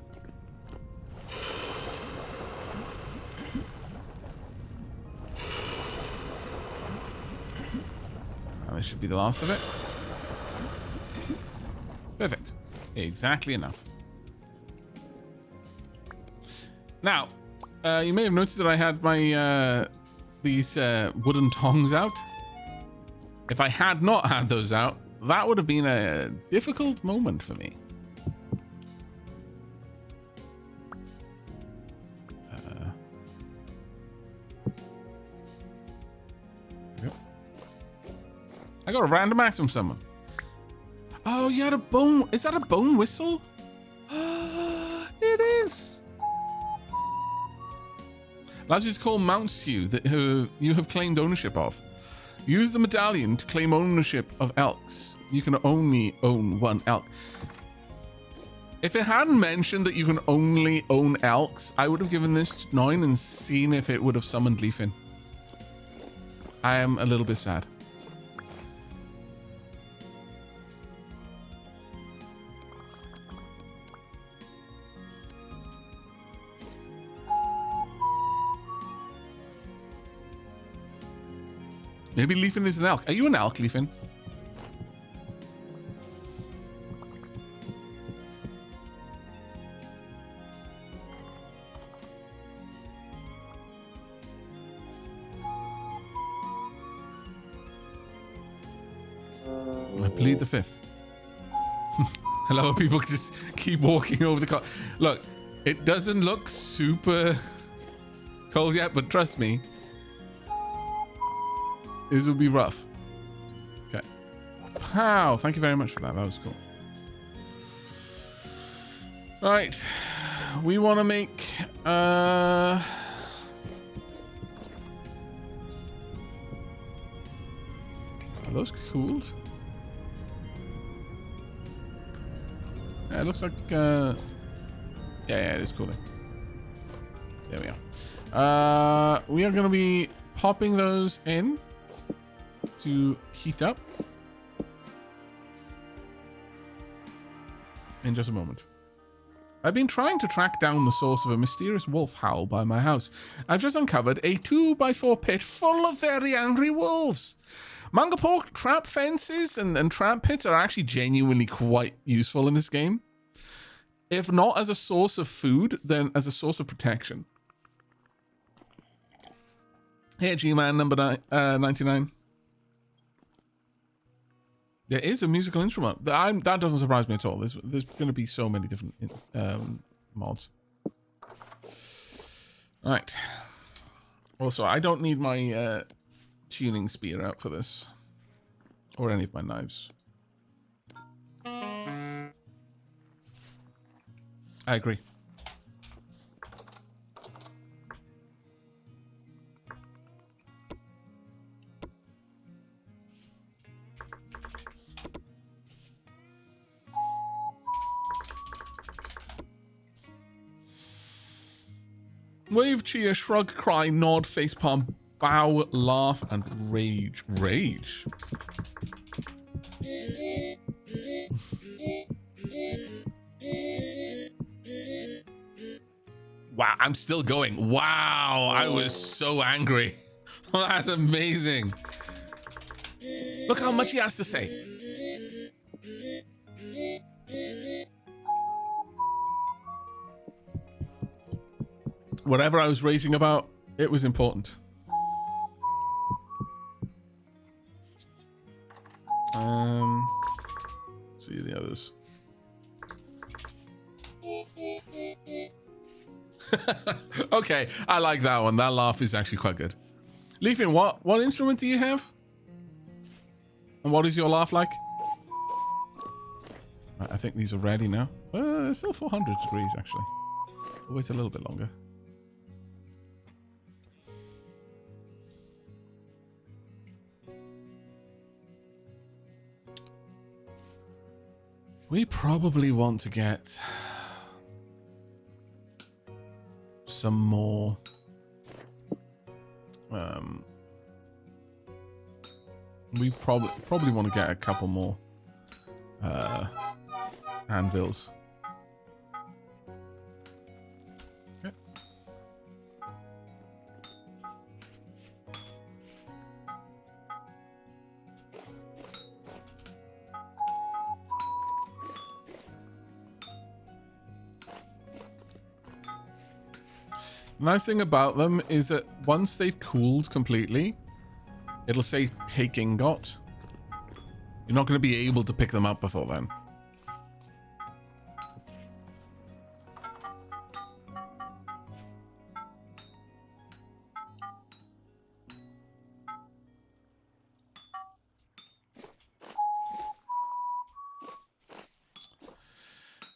This should be the last of it. Perfect. Exactly enough. Now, you may have noticed that I had my these wooden tongs out. If I had not had those out, that would have been a difficult moment for me. I got a random axe from someone. Oh, you had a bone. Is that a bone whistle? It is. Allows you to call mounts you that you have claimed ownership of. Use the medallion to claim ownership of elks. You can only own one elk. If it hadn't mentioned that you can only own elks, I would have given this to 9 and seen if it would have summoned Leafin. I am a little bit sad. Maybe Leafin is an elk. Are you an elk, Leafin? Plead the fifth. Hello, people just keep walking over the car. Look, it doesn't look super cold yet, but trust me, this will be rough. Okay. Wow, thank you very much for that. That was cool. Right. We want to make... Are those cooled? Yeah, it looks like... yeah, it is cooling. There we are. We are going to be popping those in to heat up in just a moment. I've been trying to track down the source of a mysterious wolf howl by my house. I've just uncovered a 2x4 pit full of very angry wolves. Manga pork trap fences and trap pits are actually genuinely quite useful in this game. If not as a source of food, then as a source of protection. Hey, G-Man number 99. There is a musical instrument. That doesn't surprise me at all. There's going to be so many different mods. Right. Also, I don't need my tuning spear out for this. Or any of my knives. I agree. Wave, cheer, shrug, cry, nod, facepalm, bow, laugh, and rage. Rage? Wow, I'm still going. Wow, I was so angry. That's amazing. Look how much he has to say. Whatever I was raging about, it was important. See the others. Okay, I like that one. That laugh is actually quite good. Leafin, what instrument do you have? And what is your laugh like? I think these are ready now. It's still 400 degrees, actually. We'll wait a little bit longer. We probably want to get some more we probably want to get a couple more anvils. Okay. The nice thing about them is that once they've cooled completely, it'll say take ingot. You're not going to be able to pick them up before then.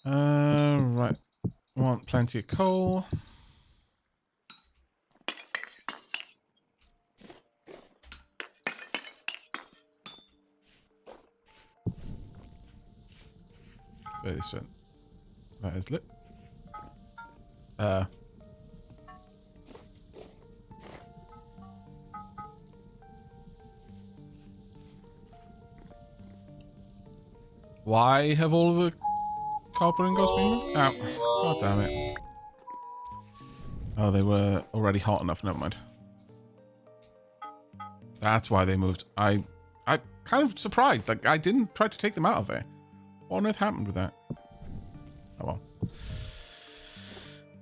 Right. Want plenty of coal. This one. That is lit. Why have all of the copper ingots been moved? Oh, god damn it. Oh, they were already hot enough. Never mind. That's why they moved. I kind of surprised. Like, I didn't try to take them out of there. What on earth happened with that? Oh well.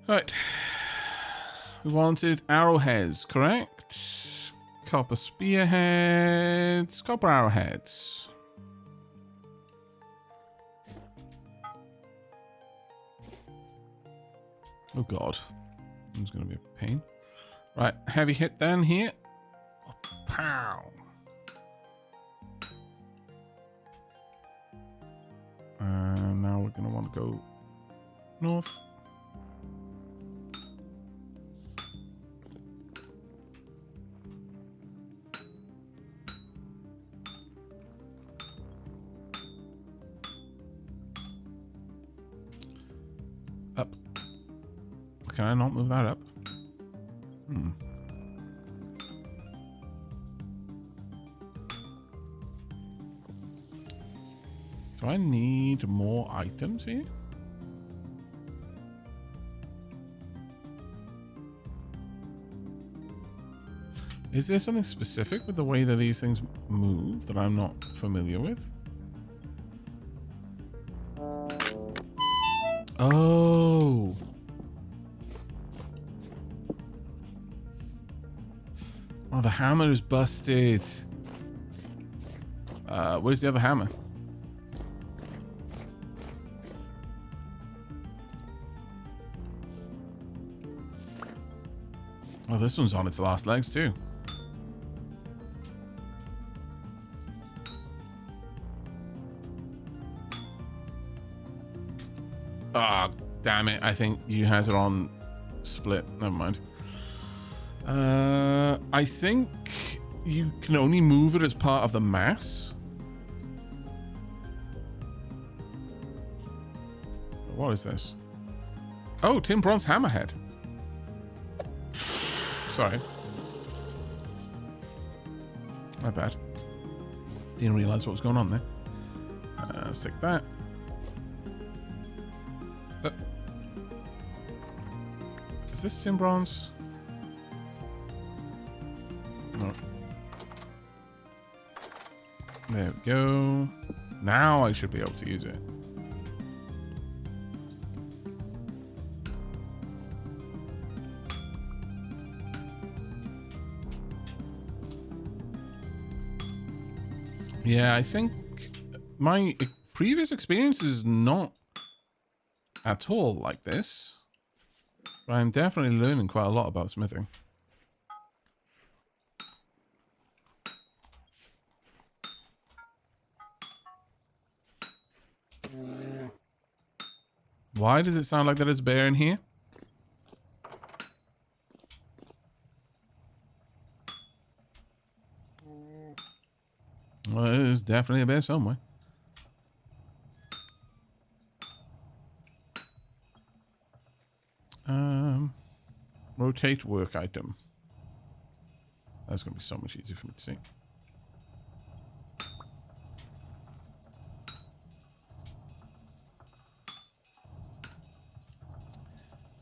Right. We wanted arrowheads, correct? Copper spearheads. Copper arrowheads. Oh god. It's going to be a pain. Right, heavy hit then here. Pow. And now we're going to want to go north. Up. Can I not move that up? Do I need more items here? Is there something specific with the way that these things move that I'm not familiar with? Oh. Oh, the hammer is busted. Where's the other hammer? Oh, this one's on its last legs too. Ah, oh, damn it. I think you had it on split. Never mind. I think you can only move it as part of the mass. What is this? Oh, tin bronze hammerhead. Sorry. My bad. Didn't realize what was going on there. Let's take that. Is this tin bronze? No. There we go. Now I should be able to use it. Yeah, I think my previous experience is not at all like this. But I'm definitely learning quite a lot about smithing. Why does it sound like there is a bear in here? Well, there's definitely a bear somewhere. Rotate work item. That's going to be so much easier for me to see.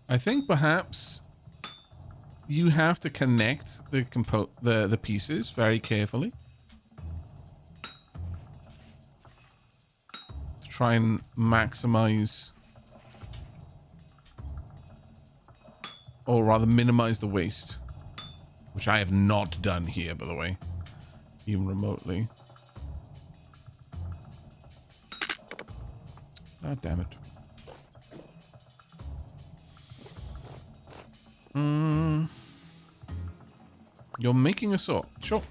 I think perhaps you have to connect the pieces very carefully to try and maximize, or rather minimize, the waste, which I have not done here, by the way, even remotely. God damn it. You're making a saw. Sure.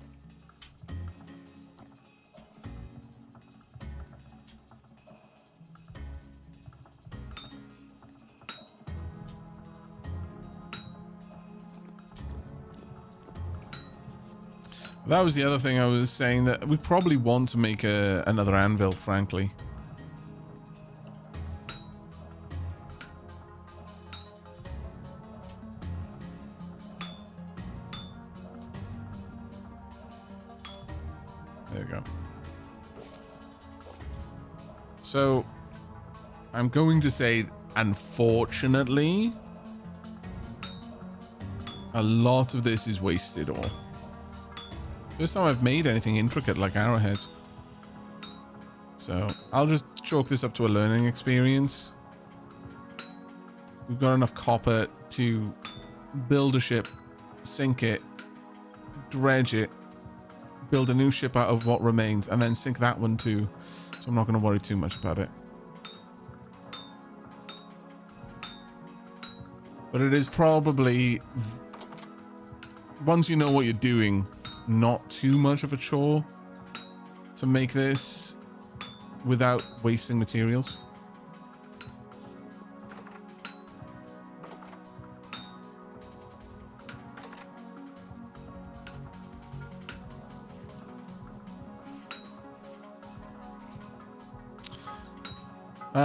That was the other thing I was saying, that we probably want to make another anvil, frankly. There we go. So, I'm going to say, unfortunately, a lot of this is wasted ore. First time I've made anything intricate like arrowheads. So, I'll just chalk this up to a learning experience. We've got enough copper to build a ship, sink it, dredge it, build a new ship out of what remains, and then sink that one too. So I'm not going to worry too much about it. But it is probably, once you know what you're doing, not too much of a chore to make this without wasting materials.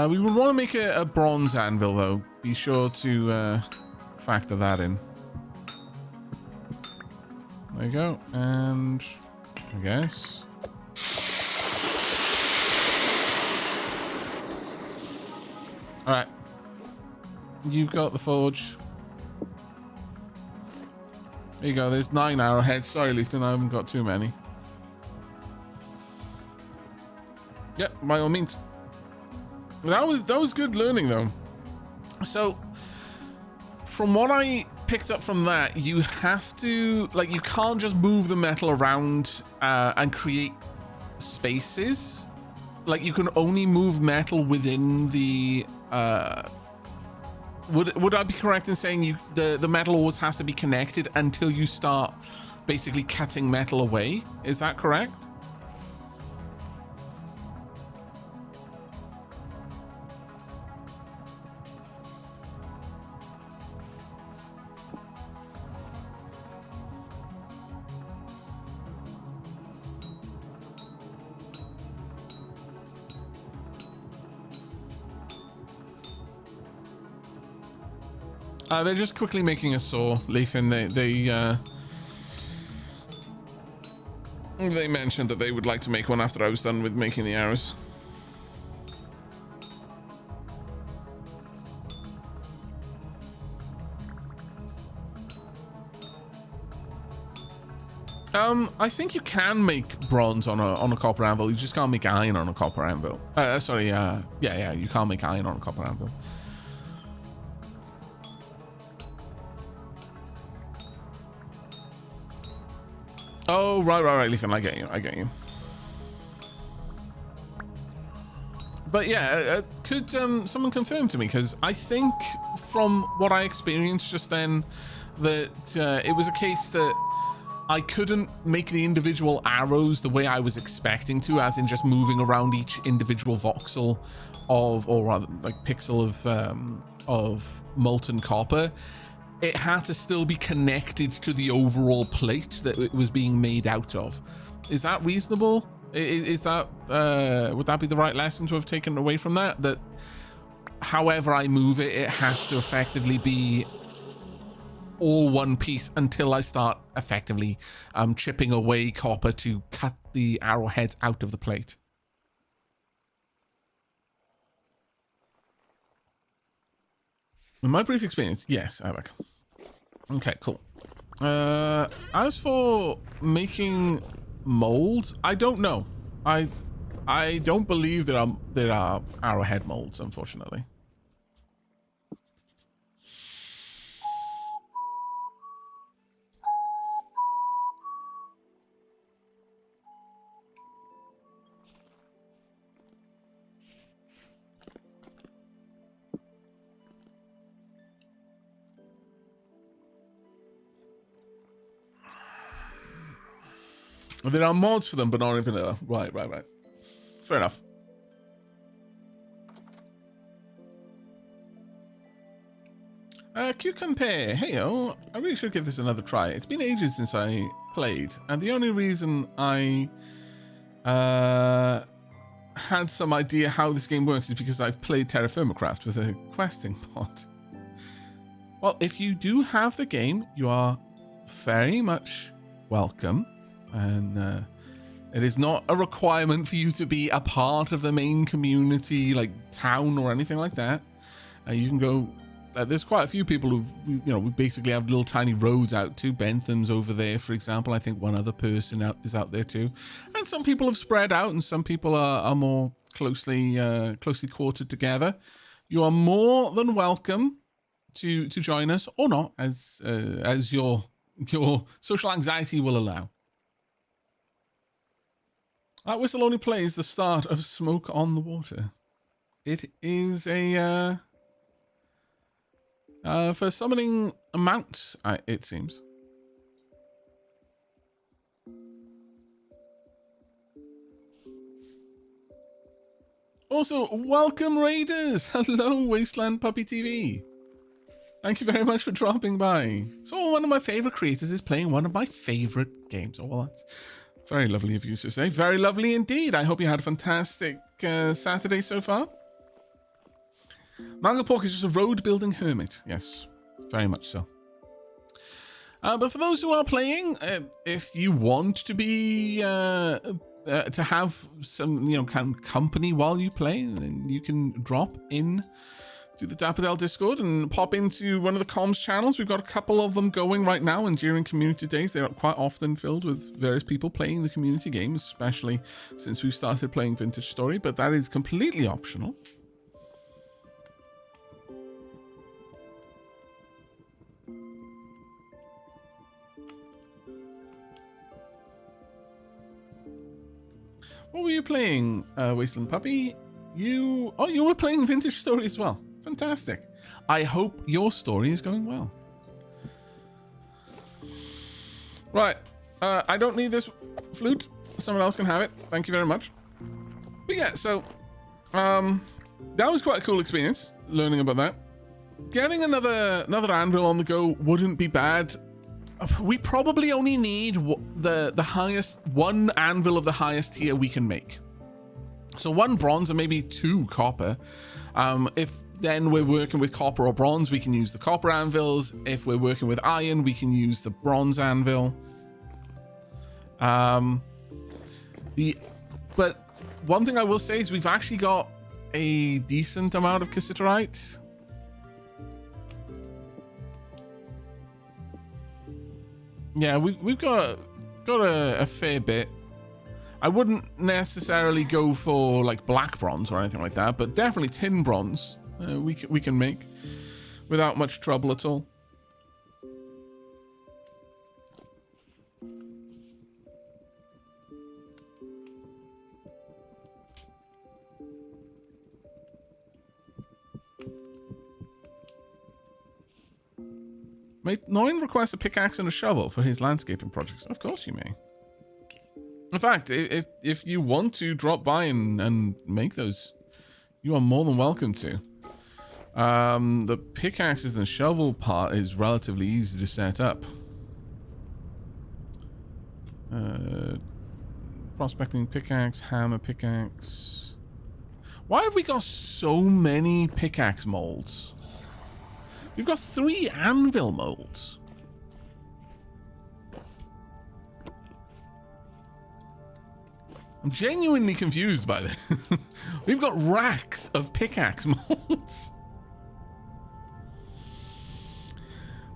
We would want to make a bronze anvil, though. Be sure to factor that in. There you go. And I guess. All right. You've got the forge. There you go. There's 9 arrowheads. Sorry, Lethan, I haven't got too many. Yep, by all means. That was good learning, though. So, from what I picked up from that, you have to, like, you can't just move the metal around and create spaces. Like, you can only move metal within the would I be correct in saying the metal always has to be connected until you start basically cutting metal away? Is that correct? They're just quickly making a saw, Leafin. They mentioned that they would like to make one after I was done with making the arrows. I think you can make bronze on a copper anvil. You just can't make iron on a copper anvil. Sorry, yeah, you can't make iron on a copper anvil. Oh, right, Lethan, I get you. But yeah, could someone confirm to me? Because I think from what I experienced just then, that it was a case that I couldn't make the individual arrows the way I was expecting to, as in just moving around each individual voxel or rather, like, pixel of molten copper. It had to still be connected to the overall plate that it was being made out of. Is that reasonable? Is that would that be the right lesson to have taken away from that? That however I move it, it has to effectively be all one piece until I start effectively chipping away copper to cut the arrowheads out of the plate. In my brief experience, yes, Aavak. Okay, cool. As for making molds, I don't know. I don't believe there are arrowhead molds, unfortunately. There are mods for them, but not in vanilla. Right. Fair enough. Cucumber. Hey-o. I really should give this another try. It's been ages since I played, and the only reason I had some idea how this game works is because I've played Terra Firmacraft with a questing mod. Well, if you do have the game, you are very much welcome. And it is not a requirement for you to be a part of the main community, like town or anything like that. You can go. There's quite a few people who, we basically have little tiny roads out to. Bentham's over there, for example. I think one other person is out there too. And some people have spread out, and some people are more closely quartered together. You are more than welcome to join us, or not, as your social anxiety will allow. That whistle only plays the start of Smoke on the Water. It is a For summoning a mount, it seems. Also, welcome Raiders! Hello, Wasteland Puppy TV. Thank you very much for dropping by. So one of my favorite creators is playing one of my favorite games. Oh, well, that's very lovely of you to say. Very lovely indeed. I hope you had a fantastic Saturday so far. Mango Pork is just a road-building hermit. Yes, very much so. But for those who are playing, if you want to be... to have some, kind of company while you play, then you can drop in to the Dapperdale Discord and pop into one of the comms channels. We've got a couple of them going right now, and during community days, they're quite often filled with various people playing the community game, especially since we've started playing Vintage Story, but that is completely optional. What were you playing, Wasteland Puppy? You were playing Vintage Story as well. Fantastic. I hope your story is going well. Right. I don't need this flute. Someone else can have it. Thank you very much. But yeah, so that was quite a cool experience, learning about that. Getting another anvil on the go wouldn't be bad. We probably only need the highest one anvil of the highest tier we can make. So 1 bronze and maybe 2 copper. If then we're working with copper or bronze, we can use the copper anvils. If we're working with iron, we can use the bronze anvil. But one thing I will say is we've actually got a decent amount of cassiterite. Yeah, we've got a fair bit. I wouldn't necessarily go for like black bronze or anything like that, but definitely tin bronze we can make without much trouble at all. May Noin request a pickaxe and a shovel for his landscaping projects? Of course you may. In fact, if you want to drop by and make those, you are more than welcome to. The pickaxes and shovel part is relatively easy to set up. Prospecting pickaxe, hammer pickaxe. Why have we got so many pickaxe molds? We've got 3 anvil molds. I'm genuinely confused by this. We've got racks of pickaxe molds.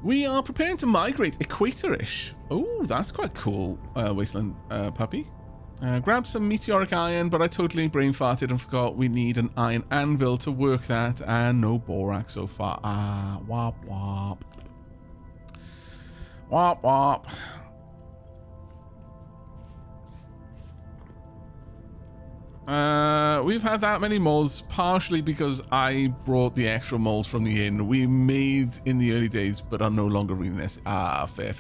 We are preparing to migrate equator-ish. Oh, that's quite cool, Wasteland Puppy. Grab some meteoric iron, but I totally brain farted and forgot we need an iron anvil to work that, and no borax so far. Ah, wop wop. Wop wop. We've had that many molds, partially because I brought the extra molds from the inn we made in the early days, but are no longer really necessary. Ah, fair.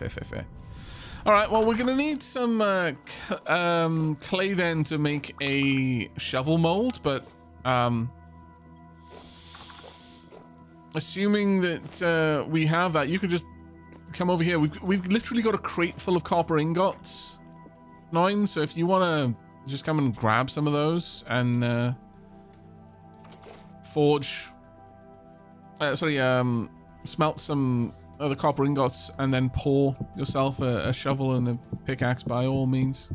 All right, well, we're going to need some clay then to make a shovel mold, but assuming that we have that, you could just come over here. We've literally got a crate full of copper ingots, 9, so if you want to just come and grab some of those and smelt some other copper ingots and then pour yourself a shovel and a pickaxe by all means.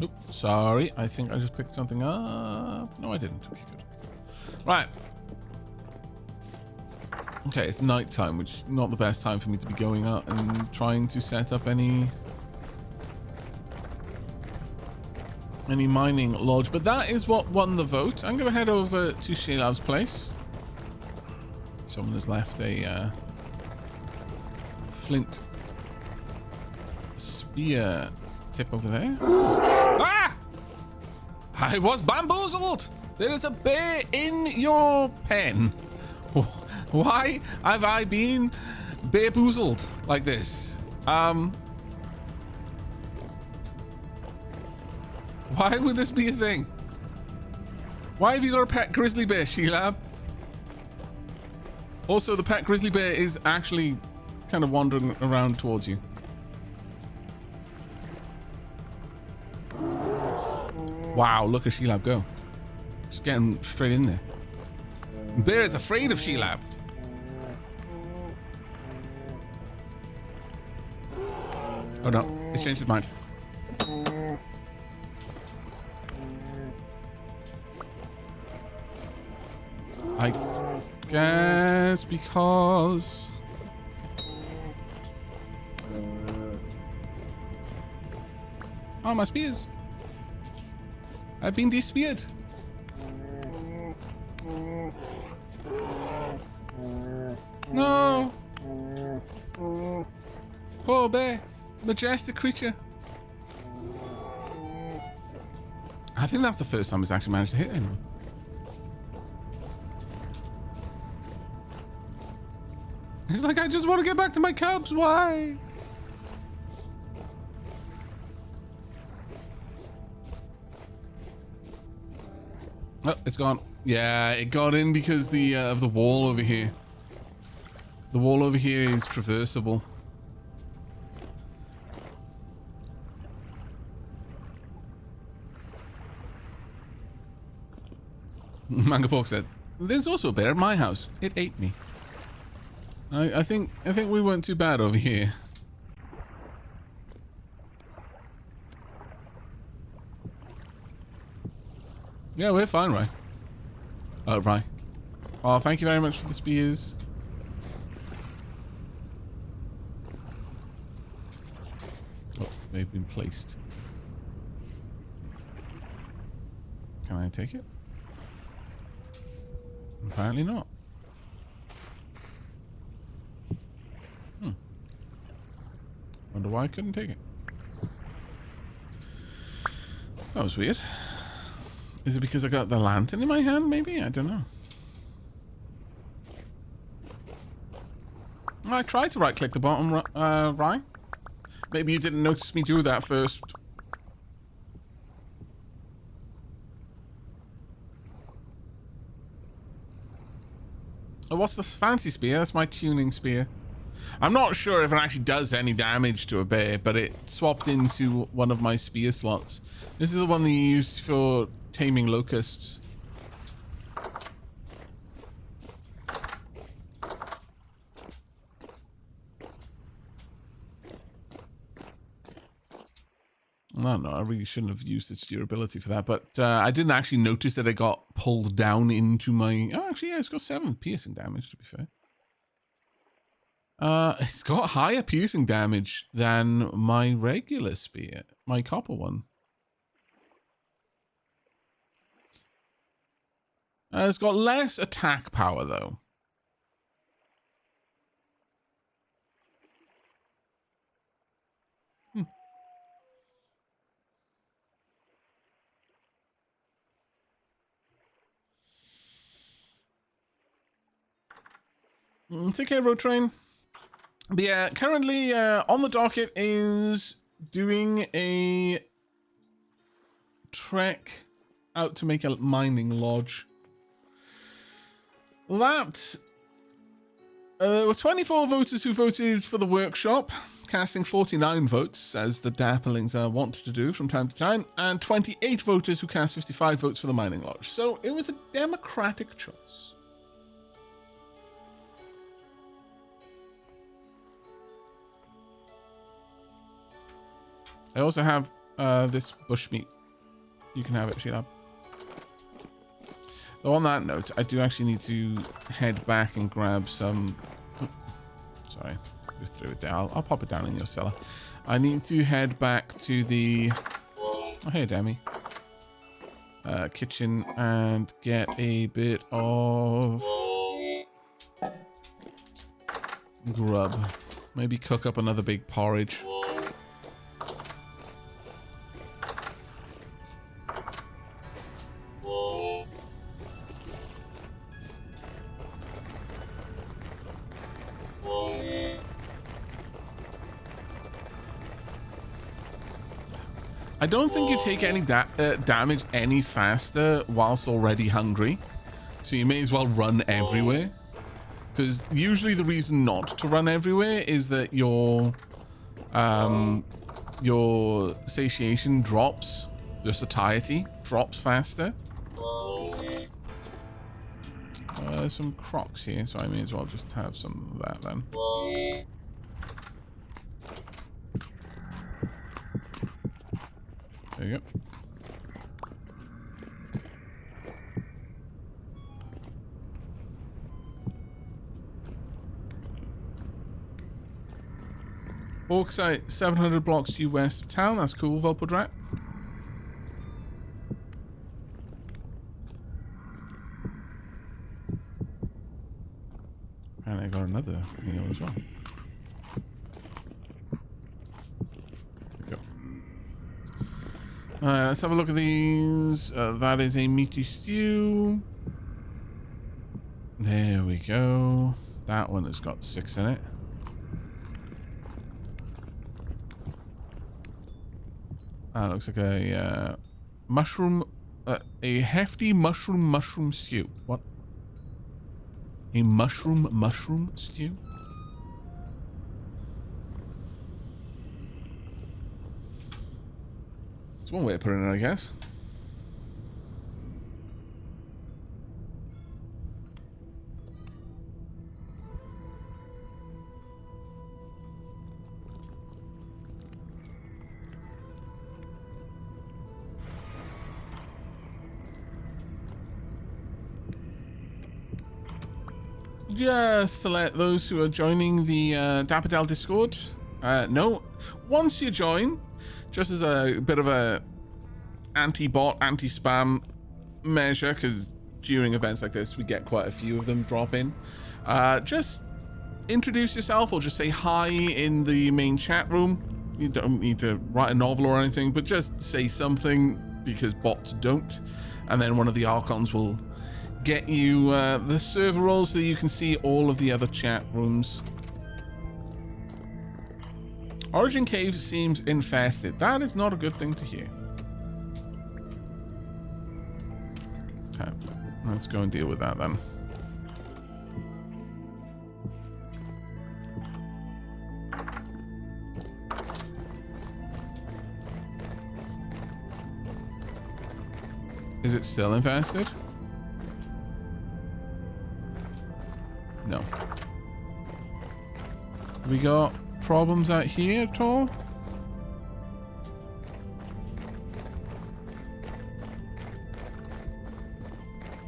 Oops, sorry, I think I just picked something up. No, I didn't. Okay, good. Right. Okay, it's nighttime, which is not the best time for me to be going out and trying to set up any mining lodge. But that is what won the vote. I'm going to head over to Sheilab's place Someone has left a flint spear tip over there. Ah! I was bamboozled! There is a bear in your pen. Why have I been bear-boozled like this? Why would this be a thing? Why have you got a pet grizzly bear, Sheila? Also, the pet grizzly bear is actually kind of wandering around towards you. Wow, look at Sheila go. Just getting straight in there. Bear is afraid of Sheila. Oh no, it's changed his mind. I guess because... Oh, my spears. I've been de-speared. No. Poor bear. Majestic creature. I think that's the first time it's actually managed to hit anyone. It's like, I just want to get back to my cubs. Why? Oh, it's gone. Yeah, it got in because the of the wall over here. The wall over here is traversable. Manga Pork said, "There's also a bear at my house. It ate me." I think we weren't too bad over here. Yeah, we're fine, right? Oh, right. Oh, thank you very much for the spears. Oh, they've been placed. Can I take it? Apparently not. Wonder why I couldn't take it. That was weird. Is it because I got the lantern in my hand, maybe? I don't know. I tried to right-click the bottom, right? Maybe you didn't notice me do that first. Oh, what's the fancy spear? That's my tuning spear. I'm not sure if it actually does any damage to a bear, but it swapped into one of my spear slots. This is the one that you use for taming locusts. No, I really shouldn't have used its durability for that, but I didn't actually notice that it got pulled down into my... Oh, actually, yeah, it's got 7 piercing damage, to be fair. It's got higher piercing damage than my regular spear, my copper one. It's got less attack power, though. Take care, Road Train. But yeah, currently on the docket is doing a trek out to make a mining lodge. That there were 24 voters who voted for the workshop, casting 49 votes, as the Dapplings are wont to do from time to time, and 28 voters who cast 55 votes for the mining lodge. So it was a democratic choice. I also have this bushmeat. You can have it, Sheila. So on that note, I do actually need to head back and grab some... Sorry, just threw it down. I'll pop it down in your cellar. I need to head back to the... Oh, hey, Demi. Kitchen and get a bit of... grub. Maybe cook up another big porridge. I don't think you take any damage any faster whilst already hungry. So you may as well run everywhere. Because usually the reason not to run everywhere is that your satiation drops. Your satiety drops faster. There's some crocs here, so I may as well just have some of that then. There you go. Bauxite, 700 blocks due west of town. That's cool, Volpodrat. And I got another meal as well. Let's have a look at these. That is a meaty stew. There we go. That one has got 6 in it. That looks like a mushroom, a hefty mushroom stew. What? A mushroom stew? It's one way of putting it, I guess. Just to let those who are joining the Dapperdale Discord know, once you join, just as a bit of a anti-bot, anti-spam measure, because during events like this, we get quite a few of them drop in. Just introduce yourself or just say hi in the main chat room. You don't need to write a novel or anything, but just say something, because bots don't. And then one of the Archons will get you the server roles so you can see all of the other chat rooms. Origin Cave seems infested. That is not a good thing to hear. Okay, let's go and deal with that then. Is it still infested? No. We got problems out here at all?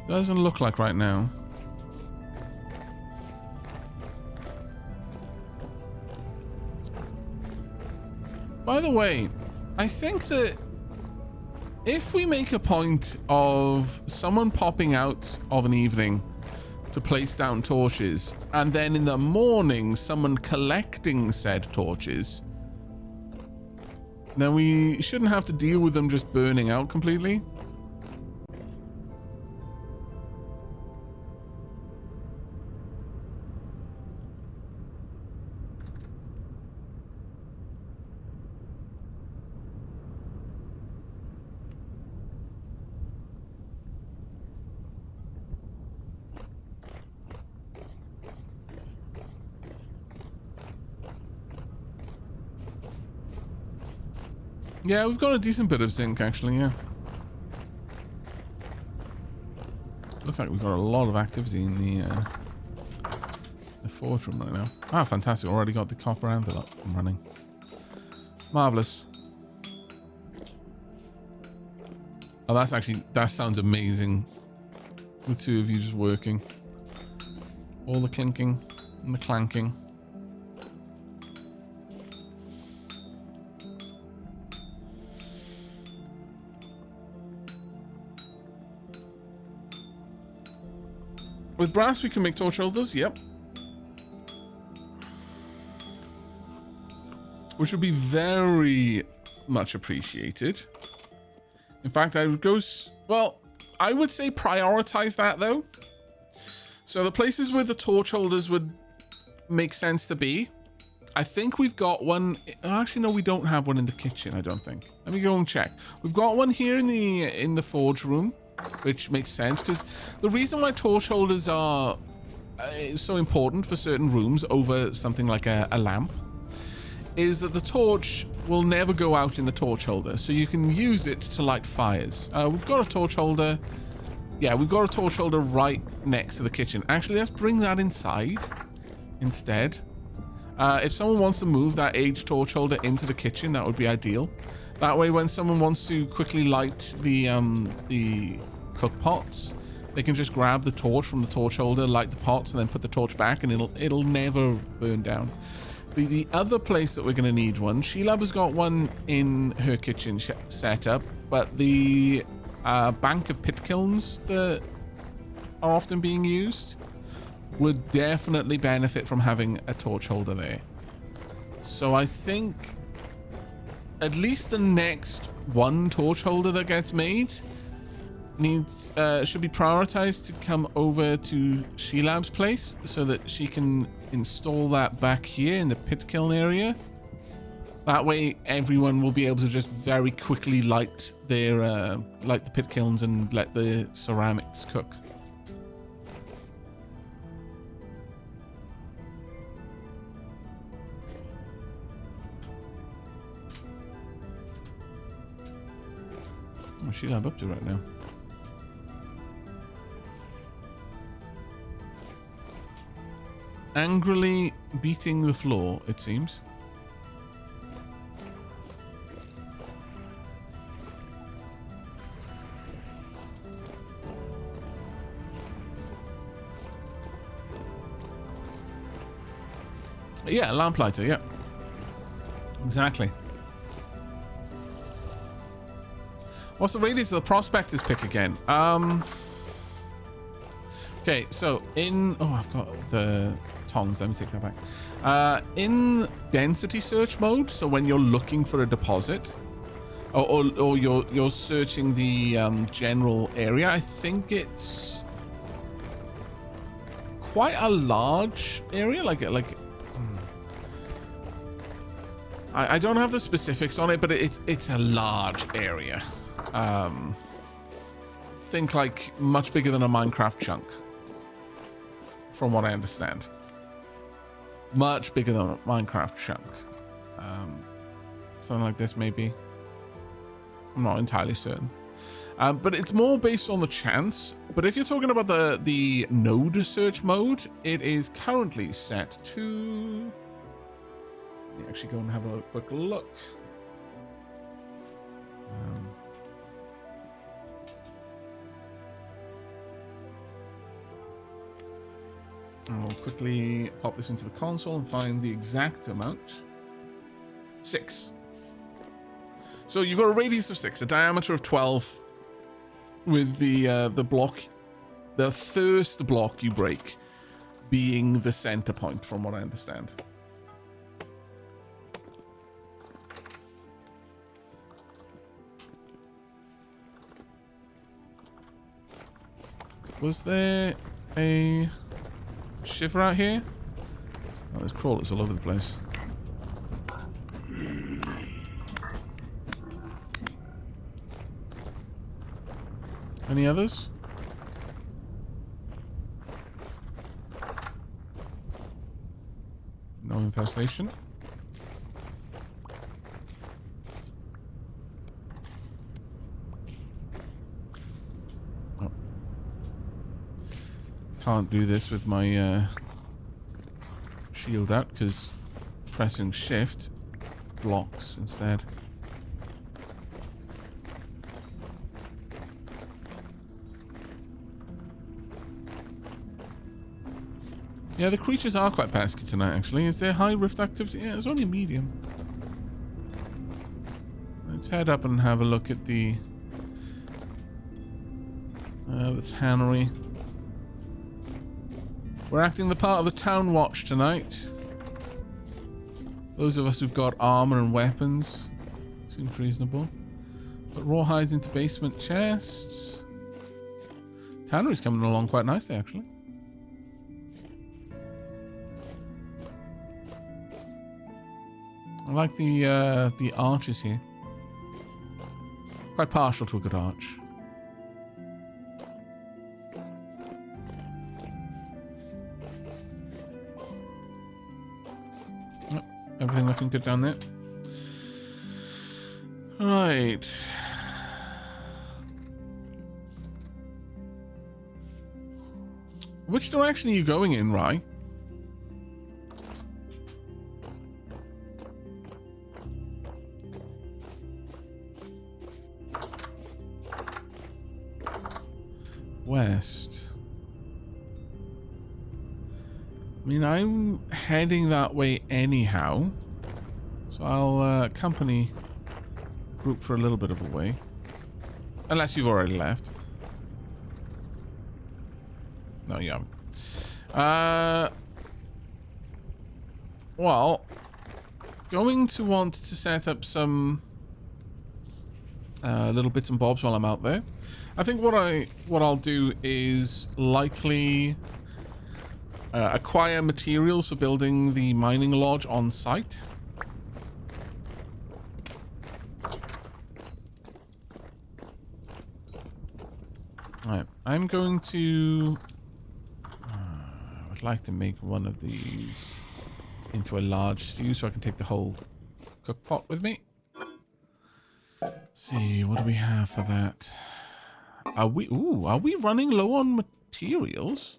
Doesn't look like right now. By the way, I think that if we make a point of someone popping out of an evening to place down torches, and then in the morning someone collecting said torches, then we shouldn't have to deal with them just burning out completely. Yeah, we've got a decent bit of zinc, actually, yeah. Looks like we've got a lot of activity in the forge room right now. Ah, fantastic. Already got the copper anvil up and running. Marvellous. Oh, that sounds amazing. The two of you just working. All the clinking and the clanking. With brass, we can make torch holders. Yep. which would be very much appreciated. In fact, I would go... Well, I would say prioritize that, though. So the places where the torch holders would make sense to be, I think we've got one... Actually, no, we don't have one in the kitchen, I don't think. Let me go and check. We've got one here in the forge room, which makes sense, because the reason why torch holders are so important for certain rooms over something like a lamp is that the torch will never go out in the torch holder, so you can use it to light fires. We've got a torch holder. Yeah, we've got a torch holder right next to the kitchen. Actually, let's bring that inside instead. If someone wants to move that aged torch holder into the kitchen, that would be ideal. That way, when someone wants to quickly light the cook pots, they can just grab the torch from the torch holder, light the pots, and then put the torch back, and it'll never burn down. The other place that we're going to need one, Sheila has got one in her kitchen set up, but the bank of pit kilns that are often being used would definitely benefit from having a torch holder there. So I think at least the next one torch holder that gets made should be prioritized to come over to Shelab's place so that she can install that back here in the pit kiln area. That way everyone will be able to just very quickly light their light the pit kilns and let the ceramics cook. What's Shelab up to right now? Angrily beating the floor, it seems. Yeah, lamplighter, yeah. Exactly. What's the radius of the prospector's pick again? Okay, so in... Oh, I've got the tongs. Let me take that back. In density search mode, so when you're looking for a deposit, or you're searching the general area, I think it's quite a large area. I don't have the specifics on it, but it's a large area. Think like much bigger than a Minecraft chunk, from what I understand. Much bigger than a Minecraft chunk. Something like this, maybe. I'm not entirely certain. But it's more based on the chance. But if you're talking about the node search mode, it is currently set to... Let me actually go and have a quick look. I'll quickly pop this into the console and find the exact amount. 6. So you've got a radius of 6, a diameter of 12, with the block, the first block you break, being the center point, from what I understand. Was there a shiver out here? Oh, there's crawlers all over the place. Any others? No infestation. Can't do this with my shield out because pressing shift blocks instead. Yeah, the creatures are quite pesky tonight, actually. Is there high rift activity? Yeah, it's only medium. Let's head up and have a look at the tannery. We're acting the part of the town watch tonight. Those of us who've got armor and weapons seems reasonable. Put raw hides into basement chests. Tannery's coming along quite nicely, actually. I like the arches here. Quite partial to a good arch. Oh, everything looking good down there. Right. Which direction are you going in, Rye? West. I mean, I'm heading that way anyhow. So I'll accompany the group for a little bit of a way. Unless you've already left. No, you haven't. Well, going to want to set up some little bits and bobs while I'm out there. I think what I'll do is likely acquire materials for building the mining lodge on site. Alright, I'm going to... I would like to make one of these into a large stew so I can take the whole cook pot with me. Let's see, what do we have for that? Are we running low on materials?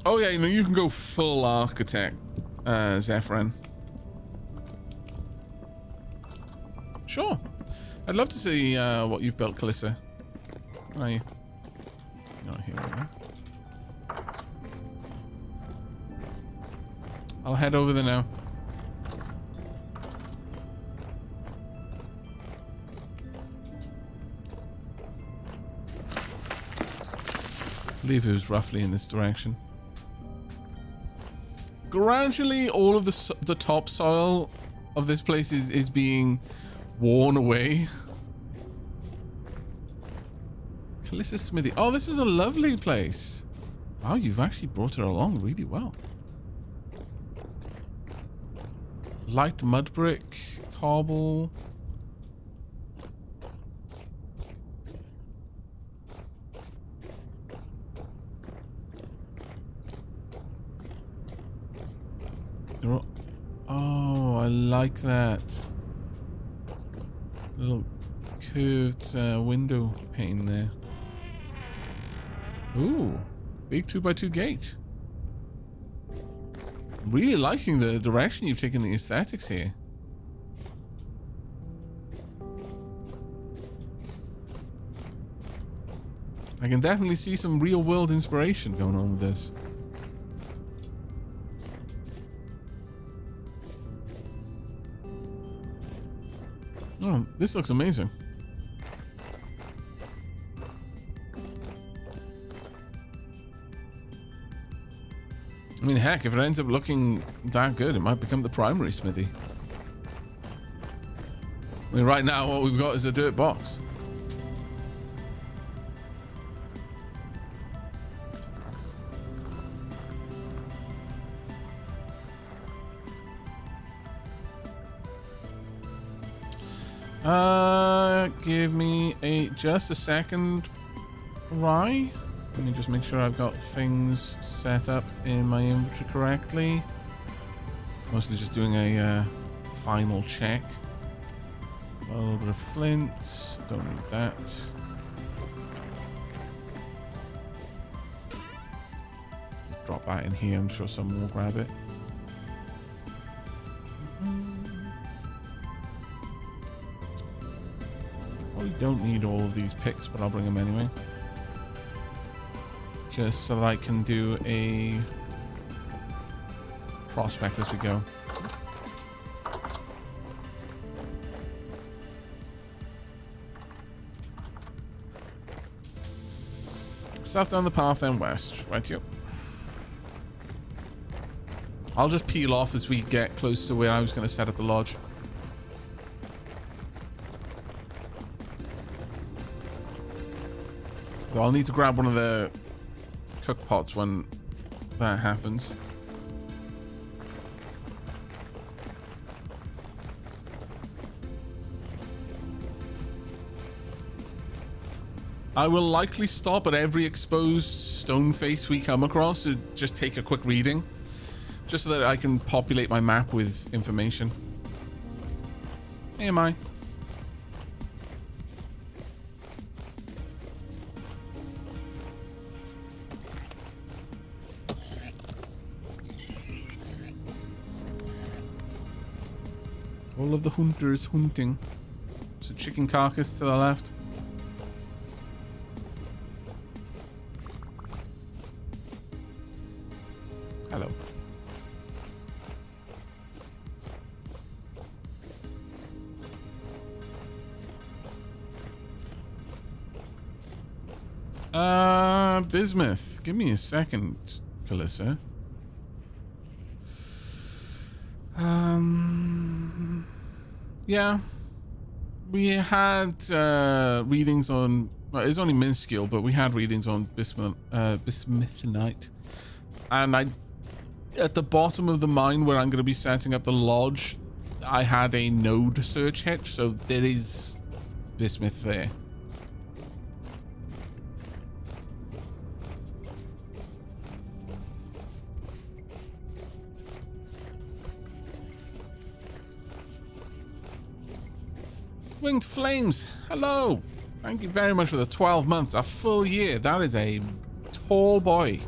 Oh yeah, you know, you can go full architect, Zephyrin. Sure. I'd love to see what you've built, Calissa. Where are you? You're not here right now. I'll head over there now. I believe it was roughly in this direction. Gradually, all of the topsoil of this place is being worn away. Calissa's Smithy. Oh, this is a lovely place. Wow, you've actually brought her along really well. Light mud brick, cobble. Oh, I like that. Little curved window pane there. Ooh, big 2x2 gate. Really liking the direction you've taken the aesthetics here. I can definitely see some real world inspiration going on with this. Oh, this looks amazing. I mean, heck, if it ends up looking that good, it might become the primary smithy. I mean, right now, what we've got is a dirt box. Give me just a second, Rye. Let me just make sure I've got things set up in my inventory correctly. Mostly just doing a final check. A little bit of flint. Don't need that. Drop that in here. I'm sure someone will grab it. Probably don't need all of these picks, but I'll bring them anyway. just so that I can do a prospect as we go. South down the path, then west. Right, you. I'll just peel off as we get close to where I was going to set up the lodge. Though I'll need to grab one of the cook pots when that happens. I will likely stop at every exposed stone face we come across to just take a quick reading, just so that I can populate my map with information. Hey, am I? All of the hunters hunting. There's a chicken carcass to the left. Hello. Bismuth. Give me a second, Calissa. Yeah. We had readings on... Well, it's only minuscule, but we had readings on bismuthinite. And at the bottom of the mine where I'm going to be setting up the lodge, I had a node search hit, so there is bismuth there. Winged Flames, hello. Thank you very much for the 12 months, a full year. That is a tall boy.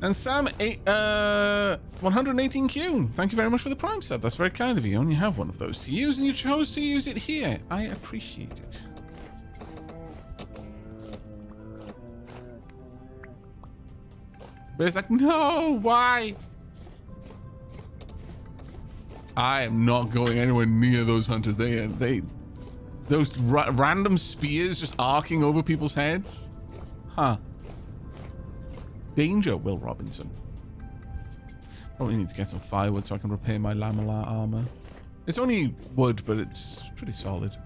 And Sam, 118Q, thank you very much for the Prime sub. That's very kind of you. You only have one of those to use, and you chose to use it here. I appreciate it. But it's like, no, why? I am not going anywhere near those hunters. Those random spears just arcing over people's heads. Huh. Danger, Will Robinson. Probably need to get some firewood so I can repair my lamellar armor. It's only wood, but it's pretty solid.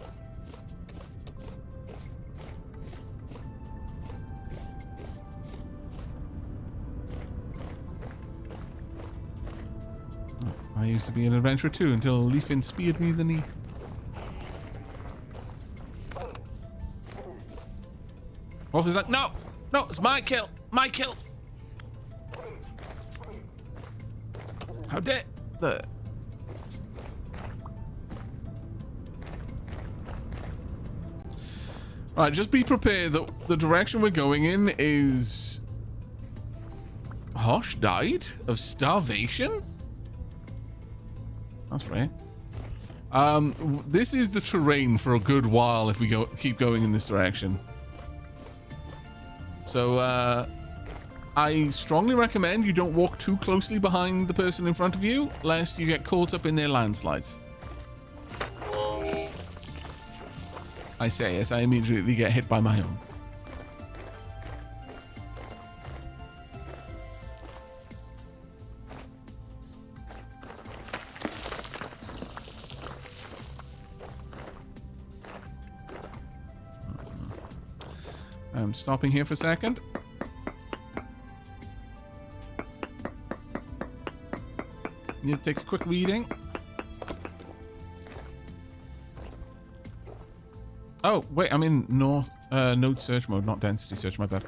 I used to be an adventurer too until Leafin speared me in the knee. Wolf is like, no, no, it's my kill, my kill. How dare the... Alright, just be prepared that the direction we're going in is... Hosh died of starvation? That's rare. This is the terrain for a good while if we keep going in this direction. So, I strongly recommend you don't walk too closely behind the person in front of you, lest you get caught up in their landslides. I say as I immediately get hit by my own. I'm stopping here for a second. Need to take a quick reading. Oh, wait, I'm in node search mode, not density search, my bad.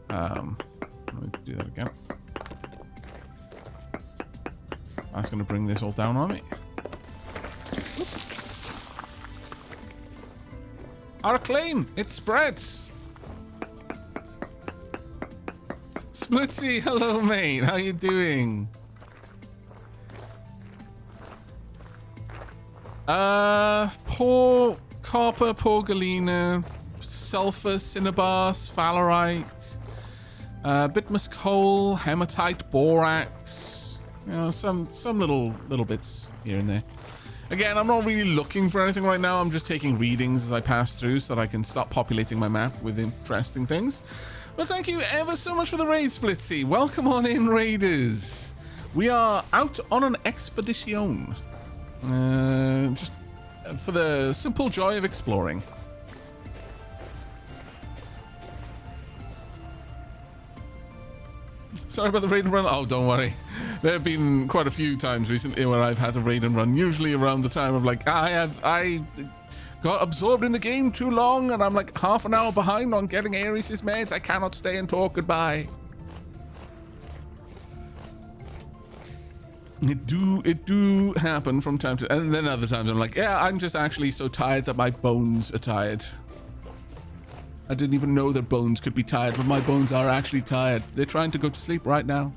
Let me do that again. That's going to bring this all down on me. Our claim, it spreads. Splitsy, hello mate, how you doing? Poor Copper, poor Galena, sulfur, cinnabar, sphalerite, bitmus coal, hematite, borax. You know, some little bits here and there. Again, I'm not really looking for anything right now. I'm just taking readings as I pass through so that I can start populating my map with interesting things. But thank you ever so much for the raid, Splitsy. Welcome on in, raiders. We are out on an expedition. Just for the simple joy of exploring. Sorry about the raid and run. Oh, don't worry. There have been quite a few times recently where I've had to raid and run. Usually around the time of like, I got absorbed in the game too long and I'm like half an hour behind on getting Ares' meds. I cannot stay and talk. Goodbye. It do happen from time to, and then other times I'm like, yeah, I'm just actually so tired that my bones are tired. I didn't even know that bones could be tired, but my bones are actually tired. They're trying to go to sleep right now.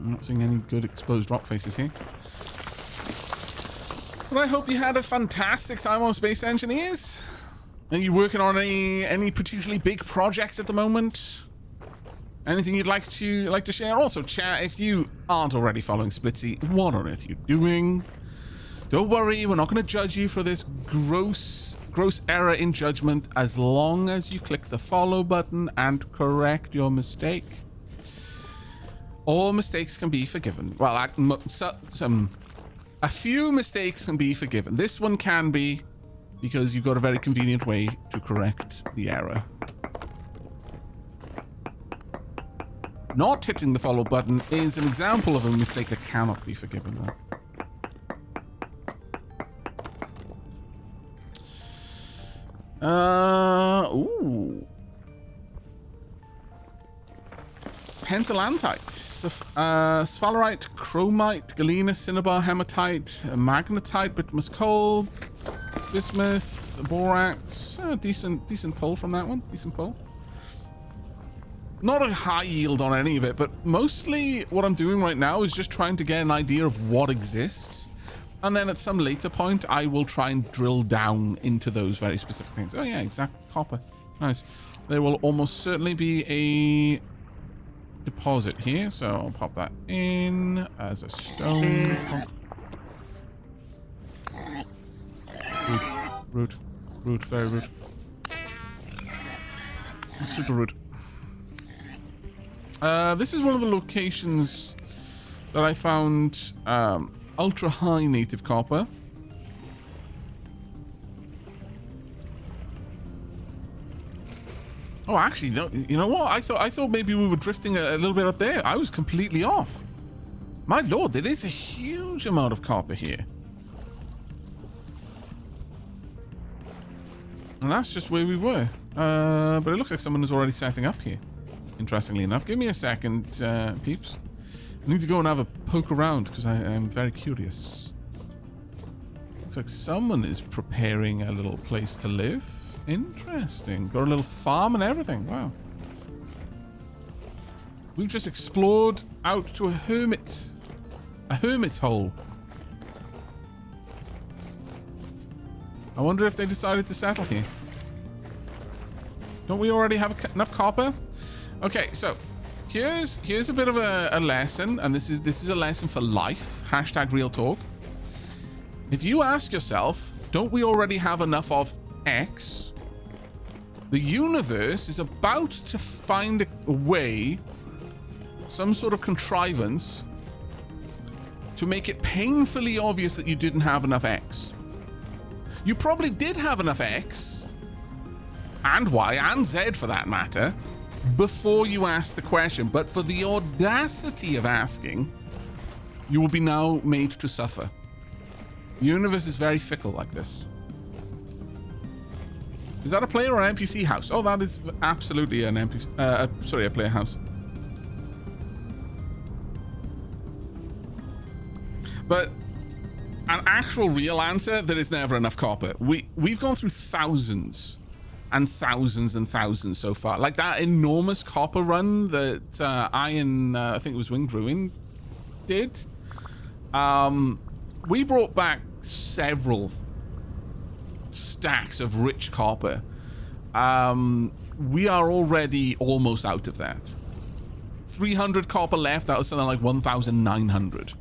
Not seeing any good exposed rock faces here. But I hope you had a fantastic time on Space Engineers. Are you working on any particularly big projects at the moment? Anything you'd like to share? Also, chat, if you aren't already following Splitsy, what on earth are you doing? Don't worry, we're not going to judge you for this gross error in judgment as long as you click the follow button and correct your mistake. All mistakes can be forgiven. Well, a few mistakes can be forgiven. This one can be, because you've got a very convenient way to correct the error. Not hitting the follow button is an example of a mistake that cannot be forgiven, though. Ooh. Pentalantite, sphalerite, chromite, galena, cinnabar, hematite, magnetite, bitmus coal, bismuth, borax. Decent pull from that one. Decent pull. Not a high yield on any of it, but mostly what I'm doing right now is just trying to get an idea of what exists. And then at some later point, I will try and drill down into those very specific things. Oh yeah, exact copper. Nice. There will almost certainly be a deposit here, so I'll pop that in as a stone. Rude, very rude. Super rude. This is one of the locations that I found ultra high native copper. Oh, actually, no, you know what? I thought maybe we were drifting a little bit up there. I was completely off. My lord, there is a huge amount of copper here. And that's just where we were. But it looks like someone is already setting up here. Interestingly enough. Give me a second, peeps. I need to go and have a poke around because I am very curious. Looks like someone is preparing a little place to live. Interesting. Got a little farm and everything. Wow. We've just explored out to a hermit. A hermit hole. I wonder if they decided to settle here. Don't we already have enough copper? Okay, so here's a bit of a lesson, and this is a lesson for life. Hashtag real talk. If you ask yourself, don't we already have enough of X? The universe is about to find a way, some sort of contrivance, to make it painfully obvious that you didn't have enough X. You probably did have enough X, and Y, and Z for that matter, before you asked the question, but for the audacity of asking, you will be now made to suffer. The universe is very fickle like this. Is that a player or an NPC house? Oh, that is absolutely an NPC. Sorry, a player house. But an actual real answer, there is never enough copper. We've gone through thousands and thousands so far. Like that enormous copper run that Iron, I think it was Winged Ruin, did. We brought back several stacks of rich copper. We are already almost out of that. 300 copper left out of something like 1,900.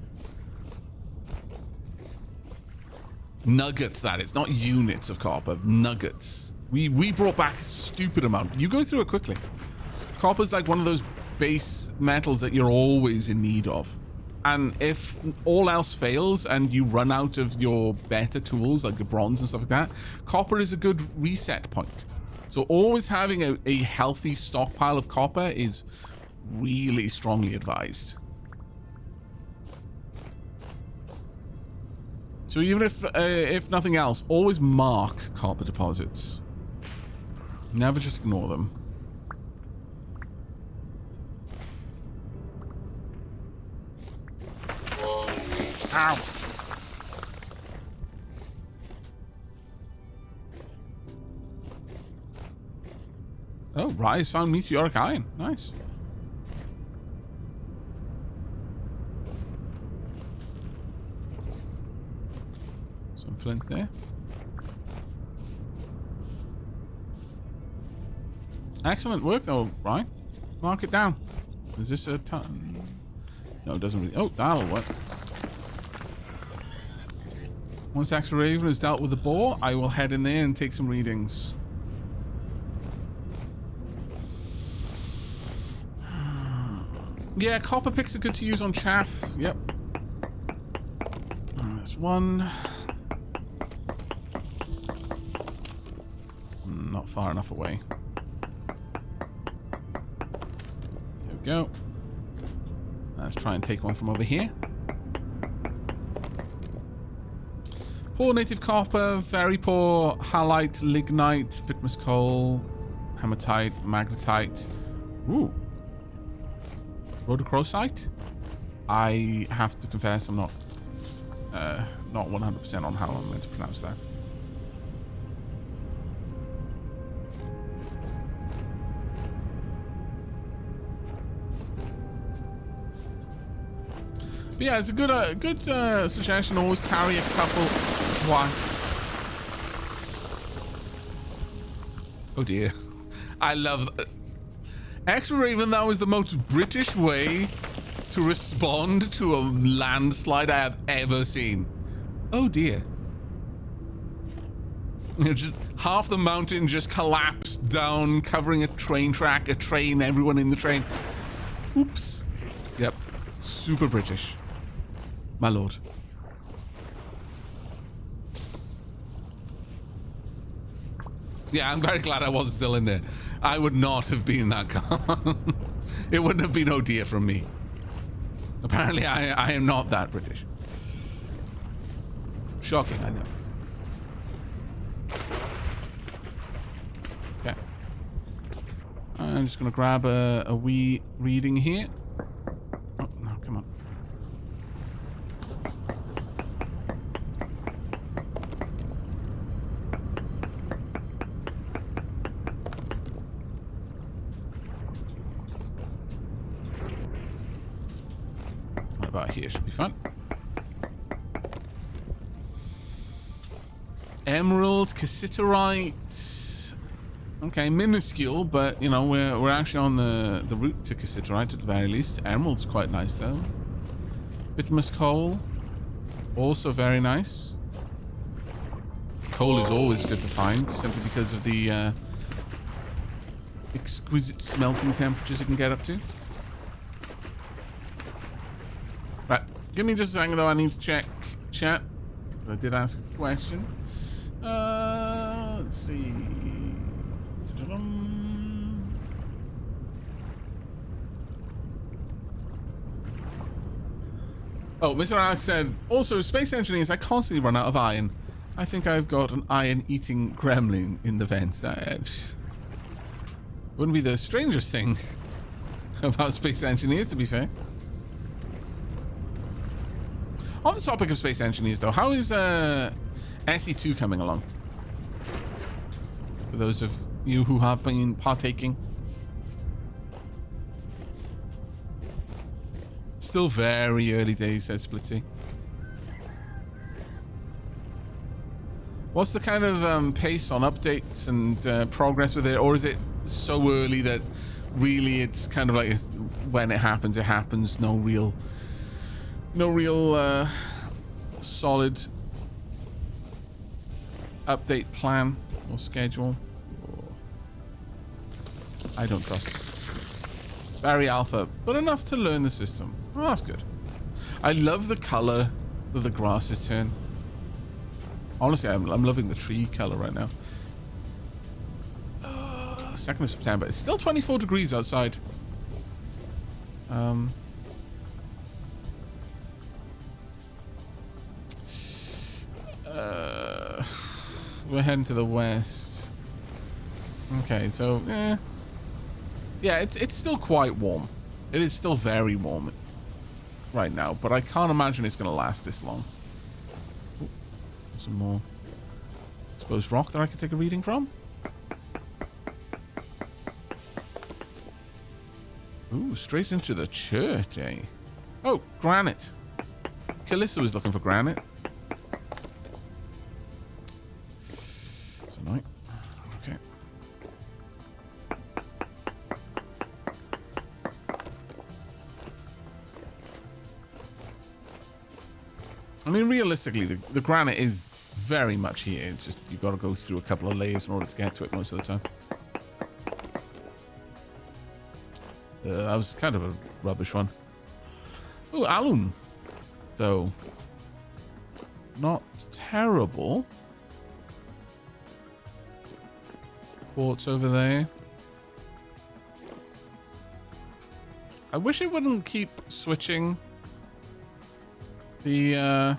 Nuggets, that is, not units of copper, nuggets. We brought back a stupid amount. You go through it quickly. Copper's like one of those base metals that you're always in need of. And if all else fails and you run out of your better tools, like the bronze and stuff like that, copper is a good reset point. So always having a healthy stockpile of copper is really strongly advised. So even if nothing else, always mark copper deposits. Never just ignore them. Ow! Oh, Rise found meteoric iron. Nice. Some flint there. Excellent work, though, Ryan. Mark it down. Is this a ton? No, it doesn't really. Oh, that'll work. Once Extra Raven has dealt with the boar, I will head in there and take some readings. Yeah, copper picks are good to use on chaff. Yep. There's one. Not far enough away. There we go. Let's try and take one from over here. Poor native copper, very poor halite, lignite, bitmus coal, hematite, magnetite. Ooh. Rhodochrosite? I have to confess I'm not 100% on how I'm meant to pronounce that. But yeah, it's a good suggestion. Always carry a couple. Why? Oh dear. I love that. Extra Raven, that was the most British way to respond to a landslide I have ever seen. Oh dear. Just half the mountain just collapsed down, covering a train track, a train, everyone in the train. Oops. Yep. Super British. My lord. Yeah, I'm very glad I wasn't still in there. I would not have been that calm. It wouldn't have been oh dear from me. Apparently, I am not that British. Shocking, I know. Okay. I'm just going to grab a wee reading here. Oh, no, come on. About here should be fun. Emerald, cassiterite. Okay, minuscule, but you know we're actually on the route to cassiterite at the very least. Emerald's quite nice though. Bitmus coal, also very nice. Coal is always good to find, simply because of the exquisite smelting temperatures you can get up to. Right, give me just a second though, I need to check chat. I did ask a question. Let's see. Oh, Mr. Alex said, also, space engineers, I constantly run out of iron. I think I've got an iron-eating gremlin in the vents. Wouldn't be the strangest thing about space engineers, to be fair. On the topic of space engineers, though, how is SE2 coming along? For those of you who have been partaking. Still very early days, says Splitty. What's the kind of pace on updates and progress with it? Or is it so early that really it's kind of like when it happens, it happens. No real solid update plan or schedule. I don't trust it. Very alpha, but enough to learn the system. Oh, that's good. I love the color that the grasses turn. Honestly, I'm loving the tree color right now. 2nd of September. It's still 24 degrees outside. We're heading to the west. Okay, so yeah, it's still quite warm. It is still very warm right now, but I can't imagine it's going to last this long. Ooh, some more exposed rock that I could take a reading from. Ooh, straight into the church, eh? Oh, granite. Calissa was looking for granite. That's annoying. Okay. I mean, realistically, the granite is very much here. It's just you've got to go through a couple of layers in order to get to it most of the time. That was kind of a rubbish one. Oh, alum, though. Not terrible. Quartz over there. I wish it wouldn't keep switching the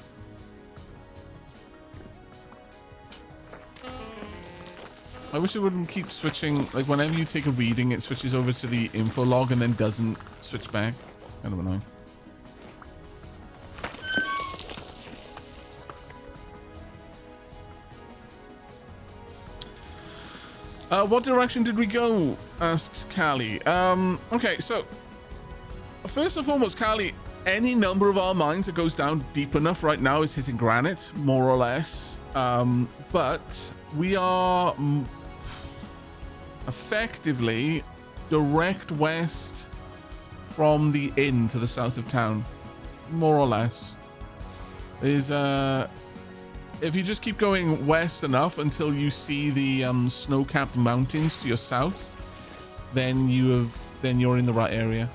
I wish it wouldn't keep switching, like whenever you take a reading it switches over to the info log and then doesn't switch back. Kind of annoying. What direction did we go? Asks Callie. Okay, so first and foremost, Callie, any number of our mines that goes down deep enough right now is hitting granite, more or less. But we are effectively direct west from the inn to the south of town, more or less. Is if you just keep going west enough until you see the snow-capped mountains to your south, then you're in the right area.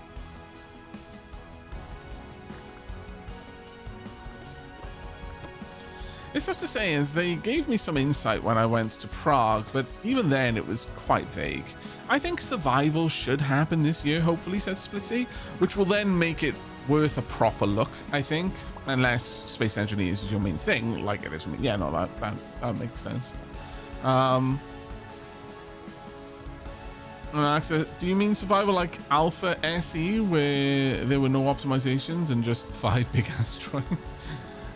It's just to say is they gave me some insight when I went to Prague, but even then it was quite vague. I think survival should happen this year, hopefully, said Splitsy, which will then make it worth a proper look, I think, unless Space Engineers is your main thing, like it is for me. Yeah, no, that makes sense. Alexa, do you mean survival like Alpha SE, where there were no optimizations and just 5 big asteroids?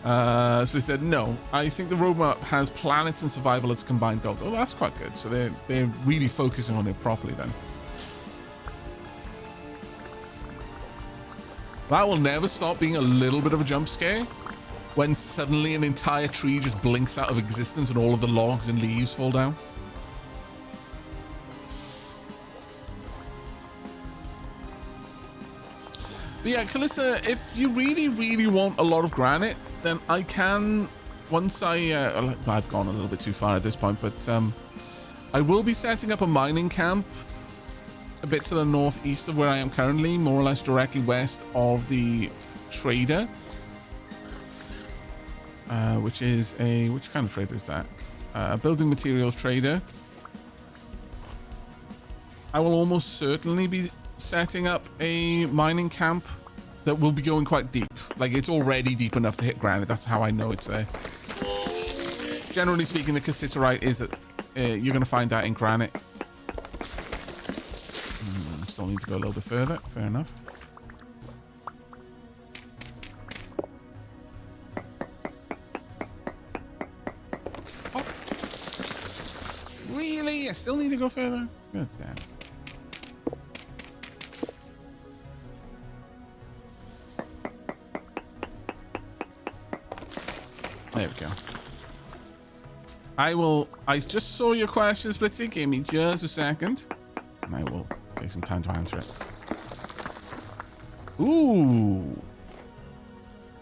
So they said, no, I think the roadmap has planets and survival as combined goals. Oh, that's quite good. So they're really focusing on it properly then. That will never stop being a little bit of a jump scare when suddenly an entire tree just blinks out of existence and all of the logs and leaves fall down. But yeah, Calissa, if you really, really want a lot of granite, then I can, once I've gone a little bit too far at this point, but I will be setting up a mining camp a bit to the northeast of where I am currently, more or less directly west of the trader. Which kind of trader is that? A building materials trader. I will almost certainly be setting up a mining camp that will be going quite deep. Like, it's already deep enough to hit granite. That's how I know it's there. Generally speaking, the cassiterite is you're going to find that in granite. Still need to go a little bit further. Fair enough. Oh. Really? Really? I still need to go further? Good damn. There we go. I just saw your question, Splitsy. Give me just a second. And I will take some time to answer it. Ooh.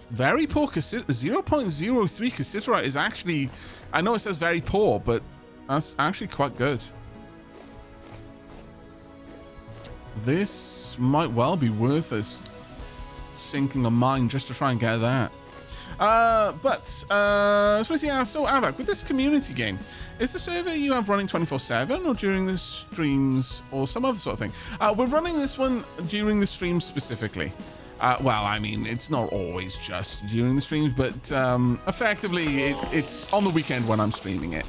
Very poor 0.03 cassiterite is actually... I know it says very poor, but that's actually quite good. This might well be worth us sinking a mine just to try and get that. Splitsy asks, so Aavak, with this community game, is the server you have running 24/7 or during the streams or some other sort of thing? We're running this one during the streams specifically. Well, I mean, it's not always just during the streams, but effectively it's on the weekend when I'm streaming it.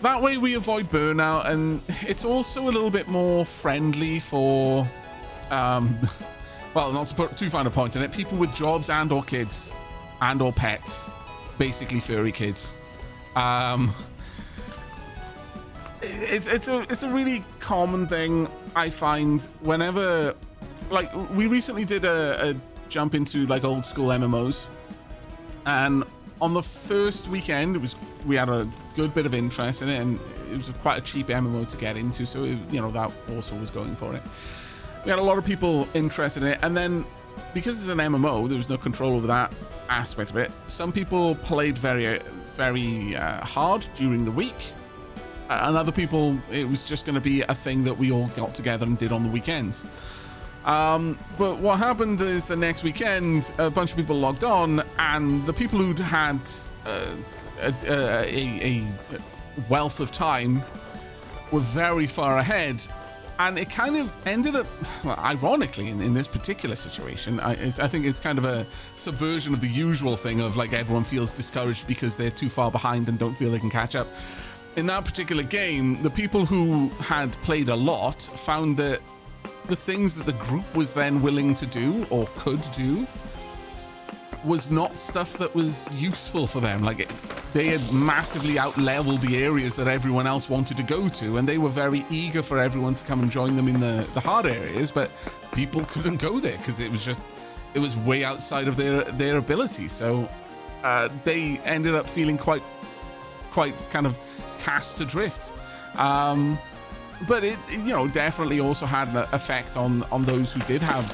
That way we avoid burnout, and it's also a little bit more friendly for, well, not to put too fine a point in it, people with jobs and or kids and or pets, basically furry kids. It's a really common thing I find whenever... Like, we recently did a jump into like old school MMOs, and on the first weekend we had a good bit of interest in it, and it was quite a cheap MMO to get into, so that also was going for it. We had a lot of people interested in it, and then because it's an MMO, there was no control over that aspect of it. Some people played very hard during the week, and other people, it was just going to be a thing that we all got together and did on the weekends. But what happened is the next weekend, a bunch of people logged on, and the people who'd had a wealth of time were very far ahead, and it kind of ended up, well, ironically, in this particular situation, I think it's kind of a subversion of the usual thing of like everyone feels discouraged because they're too far behind and don't feel they can catch up. In that particular game, the people who had played a lot found that the things that the group was then willing to do or could do was not stuff that was useful for them. Like, they had massively out-leveled the areas that everyone else wanted to go to, and they were very eager for everyone to come and join them in the hard areas, but people couldn't go there because it was way outside of their ability. So they ended up feeling quite kind of cast adrift. But it, definitely also had an effect on those who did have,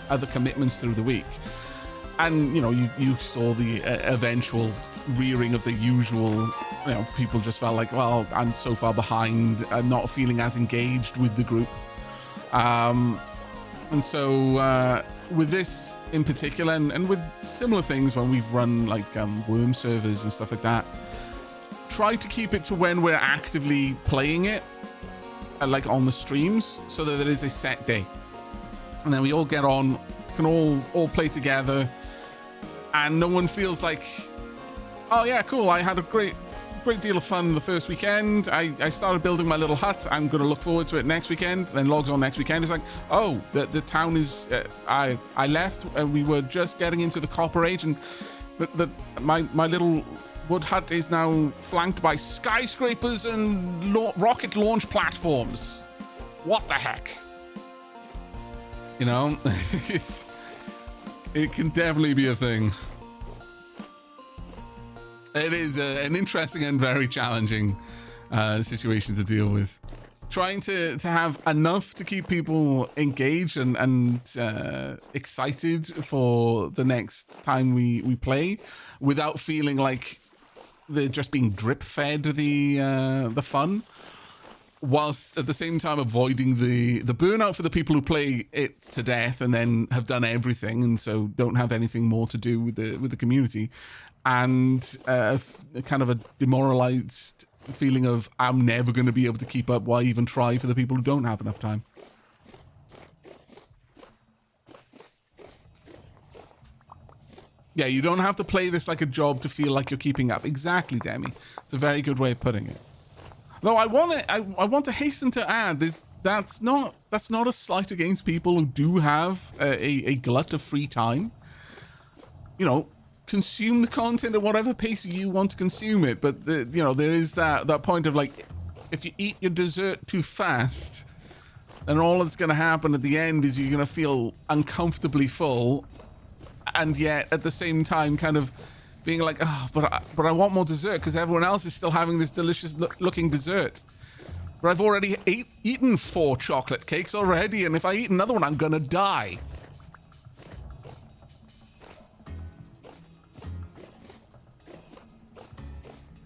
other commitments through the week. And, you saw the eventual rearing of the usual, people just felt like, well, I'm so far behind. I'm not feeling as engaged with the group. And so with this in particular, and with similar things when we've run like worm servers and stuff like that, try to keep it to when we're actively playing it. Like on the streams, so that there is a set day, and then we all get on, can all play together, and no one feels like, oh yeah, cool, I had a great deal of fun the first weekend. I started building my little hut. I'm going to look forward to it next weekend. Then logs on next weekend. It's like, oh, the town is. I left, and we were just getting into the Copper Age, and my little wood hut is now flanked by skyscrapers and rocket launch platforms. What the heck? It can definitely be a thing. It is an interesting and very challenging situation to deal with. Trying to have enough to keep people engaged and excited for the next time we play, without feeling like they're just being drip fed the fun, whilst at the same time avoiding the burnout for the people who play it to death and then have done everything and so don't have anything more to do with the community, and kind of a demoralized feeling of, I'm never going to be able to keep up. Why even try for the people who don't have enough time? Yeah, you don't have to play this like a job to feel like you're keeping up. Exactly, Demi. It's a very good way of putting it. Though I want to hasten to add this. That's not a slight against people who do have a glut of free time. Consume the content at whatever pace you want to consume it. But there is that point of like, if you eat your dessert too fast, then all that's going to happen at the end is you're going to feel uncomfortably full, and yet at the same time kind of being like, oh, but I want more dessert because everyone else is still having this delicious looking dessert. But I've already eaten 4 chocolate cakes already, and if I eat another one, I'm going to die.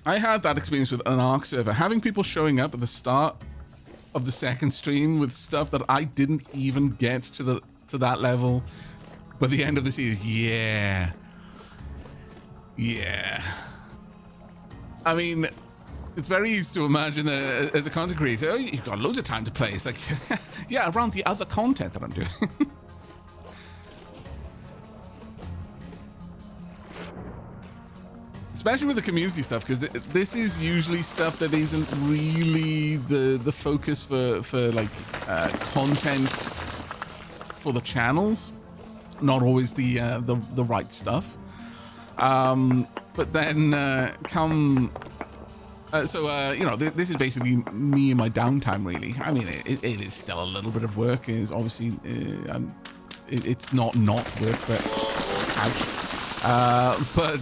I had that experience with an Ark server, having people showing up at the start of the second stream with stuff that I didn't even get to that level by the end of the series. Yeah. I mean, it's very easy to imagine that as a content creator, oh, you've got loads of time to play. It's like, yeah, around the other content that I'm doing. Especially with the community stuff, because this is usually stuff that isn't really the focus for like content for the channels. Not always the right stuff. But then you know, this is basically me in my downtime, really. I mean, it is still a little bit of work. It's obviously it's not work, but ouch. But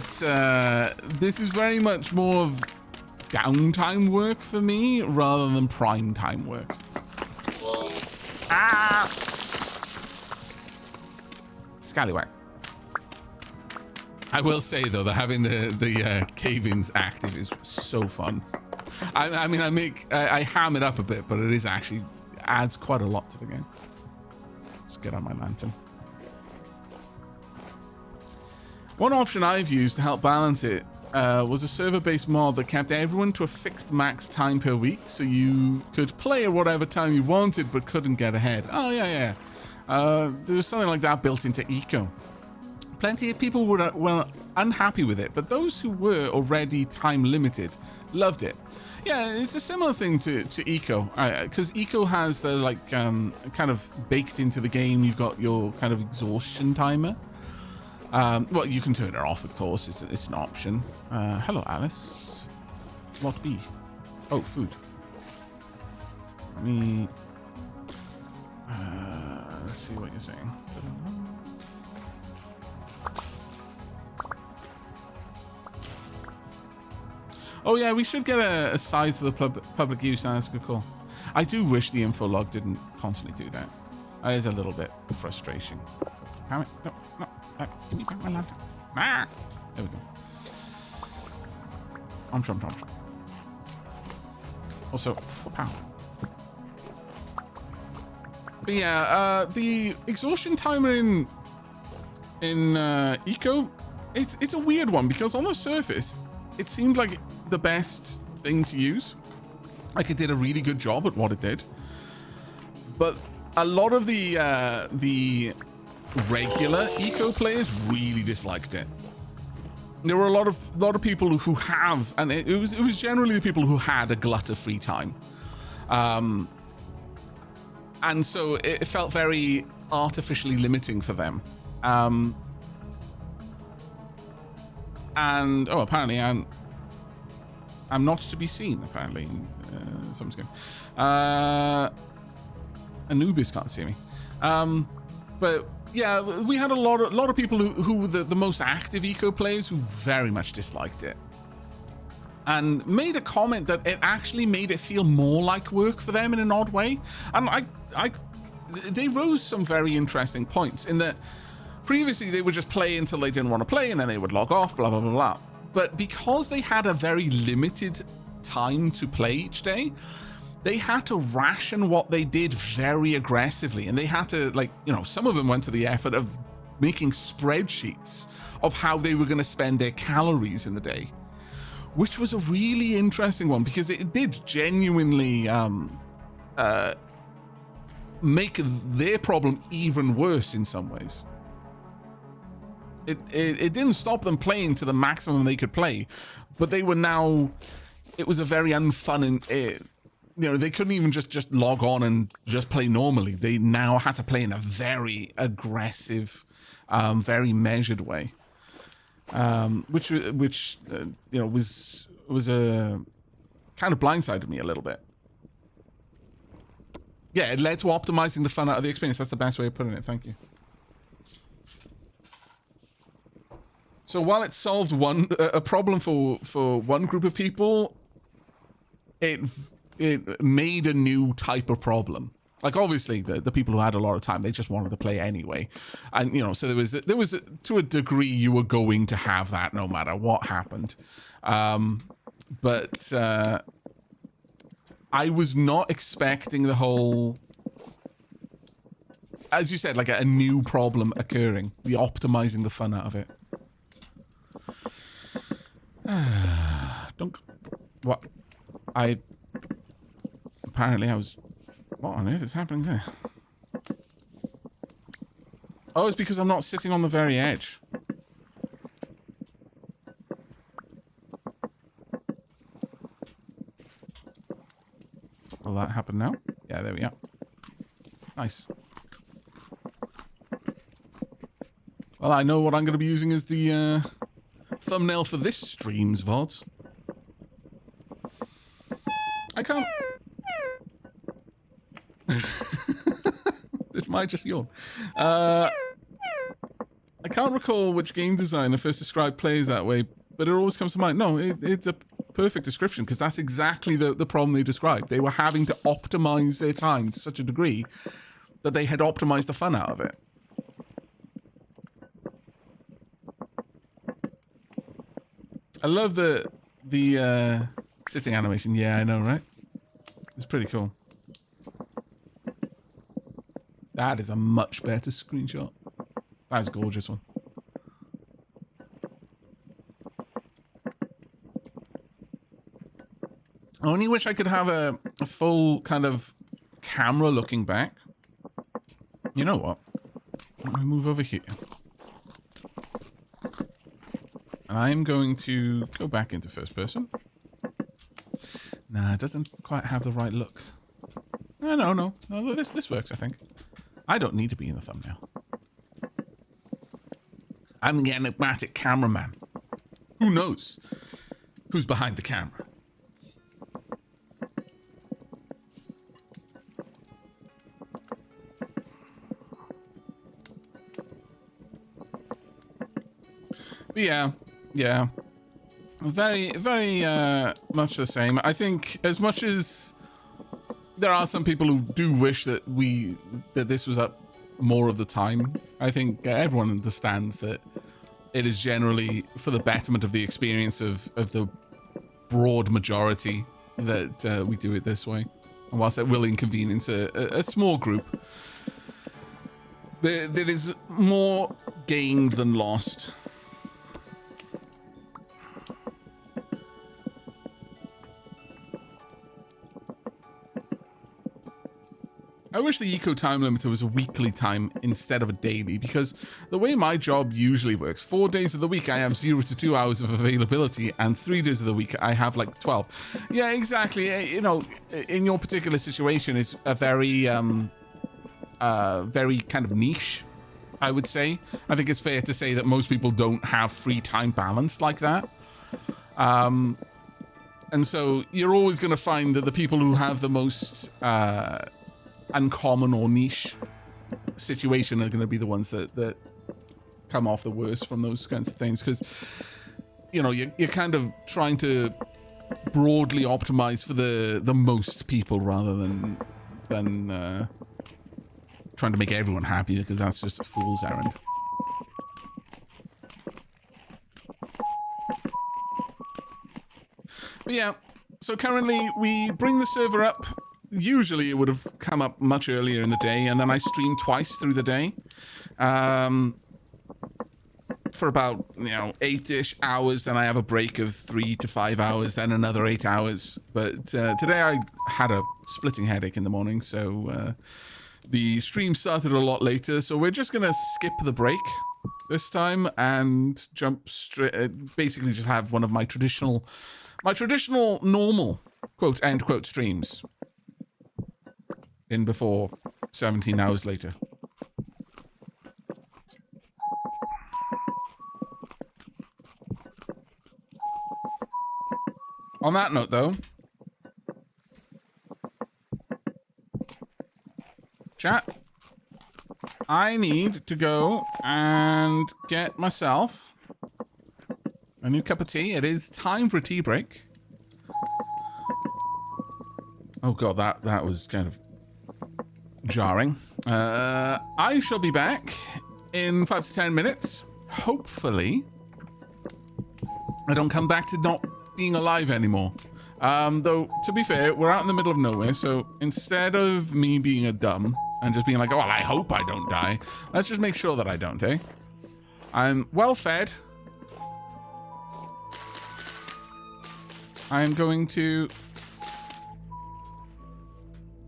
this is very much more of downtime work for me rather than prime time work. Ah! Scallywag. I will say though that having the cave-ins active is so fun. I mean, I ham it up a bit, but it is actually adds quite a lot to the game. Let's get on my lantern. One option I've used to help balance it was a server-based mod that kept everyone to a fixed max time per week, so you could play at whatever time you wanted but couldn't get ahead. Oh, yeah. There was something like that built into Eco. Plenty of people were unhappy with it, but those who were already time-limited loved it. Yeah, it's a similar thing to Eco, because Eco has the kind of baked into the game. You've got your kind of exhaustion timer. Well, you can turn it off, of course. It's an option. Hello, Alice. What be? Oh, food. Let me... let's see what you're saying. Oh, yeah, we should get a side for the public use. That's a good call. I do wish the info log didn't constantly do that. That is a little bit frustrating. Damn it. No. Give me back my lantern. Ah! There we go. Om. Also, pow. But yeah, the exhaustion timer in Eco, it's a weird one because on the surface, it seemed like the best thing to use. Like it did a really good job at what it did. But a lot of the regular Eco players really disliked it. There were a lot of people who have, and it was generally the people who had a glut of free time, and so it felt very artificially limiting for them. And apparently I'm not to be seen. Apparently, someone's going. Anubis can't see me, but. Yeah, we had a lot of people who were the most active Eco players who very much disliked it, and made a comment that it actually made it feel more like work for them in an odd way. And they rose some very interesting points in that previously they would just play until they didn't want to play and then they would log off, blah blah blah blah. But because they had a very limited time to play each day, they had to ration what they did very aggressively. And they had to, some of them went to the effort of making spreadsheets of how they were going to spend their calories in the day, which was a really interesting one because it did genuinely make their problem even worse in some ways. It didn't stop them playing to the maximum they could play, but they were now, it was a very unfun and... they couldn't even just log on and just play normally. They now had to play in a very aggressive, very measured way, which was a kind of blindsided me a little bit. Yeah, it led to optimizing the fun out of the experience. That's the best way of putting it. Thank you. So while it solved a problem for one group of people, it made a new type of problem. Like, obviously, the people who had a lot of time, they just wanted to play anyway. And, you know, so there was to a degree, you were going to have that no matter what happened. But I was not expecting the whole, as you said, like a new problem occurring, the optimizing the fun out of it. Don't. What? Apparently I was... What on earth is happening there? Oh, it's because I'm not sitting on the very edge. Will that happen now? Yeah, there we are. Nice. Well, I know what I'm going to be using as the thumbnail for this stream's VODs. I can't... It might just yawn. I can't recall which game designer first described players that way, but it always comes to mind. No, it's a perfect description, because that's exactly the problem they described. They were having to optimize their time to such a degree that they had optimized the fun out of it. I love the sitting animation. Yeah, I know, right? It's pretty cool. That is a much better screenshot. That is a gorgeous one. I only wish I could have a full kind of camera looking back. You know what? Let me move over here. And I'm going to go back into first person. Nah, it doesn't quite have the right look. No, this works, I think. I don't need to be in the thumbnail. I'm the enigmatic cameraman. Who knows who's behind the camera? But yeah. Very much the same. I think as much as there are some people who do wish that this was up more of the time, I think everyone understands that it is generally for the betterment of the experience of the broad majority that we do it this way. And whilst it will inconvenience a small group, there is more gained than lost. I wish the eco time limiter was a weekly time instead of a daily, because the way my job usually works, 4 days of the week I have 0 to 2 hours of availability, and 3 days of the week I have like 12. Yeah, exactly. You know, in your particular situation, it's a very kind of niche, I would say. I think it's fair to say that most people don't have free time balance like that. And so you're always going to find that the people who have the most uncommon or niche situation are going to be the ones that come off the worst from those kinds of things, because you know you're kind of trying to broadly optimize for the most people rather than trying to make everyone happy, because that's just a fool's errand. But yeah, so currently we bring the server up. Usually it would have come up much earlier in the day, and then I stream twice through the day for about 8-ish hours. Then I have a break of 3 to 5 hours, then another 8 hours. But today I had a splitting headache in the morning, so the stream started a lot later. So we're just gonna skip the break this time and jump straight, basically just have one of my traditional normal quote end quote streams in before 17 hours later. On that note, though, Chat. I need to go and get myself a new cup of tea. It is time for a tea break. Oh god, that was kind of jarring. I shall be back in 5 to 10 minutes. Hopefully, I don't come back to not being alive anymore. Though, to be fair, we're out in the middle of nowhere, so instead of me being a dumb and just being like, oh, well, I hope I don't die, let's just make sure that I don't, eh? I'm well fed. I'm going to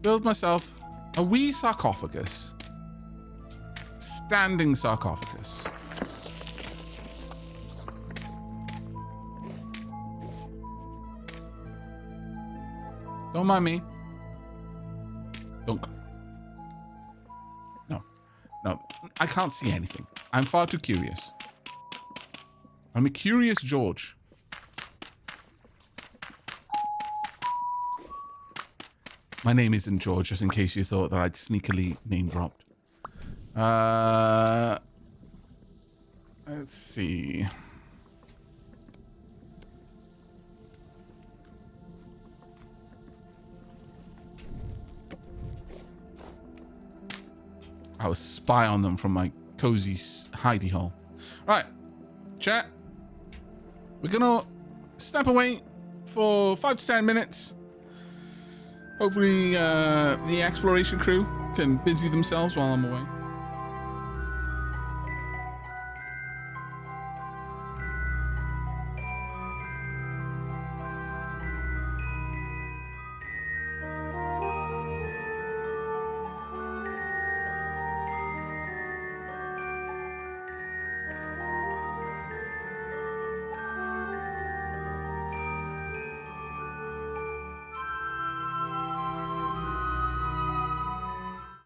build myself a wee sarcophagus. Standing sarcophagus. Don't mind me. Don't. No, I can't see anything. I'm far too curious. I'm a curious George. My name isn't George, just in case you thought that I'd sneakily name dropped. Let's see. I was spy on them from my cozy hidey hole. Right, chat. We're gonna step away for 5 to 10 minutes. Hopefully, the exploration crew can busy themselves while I'm away.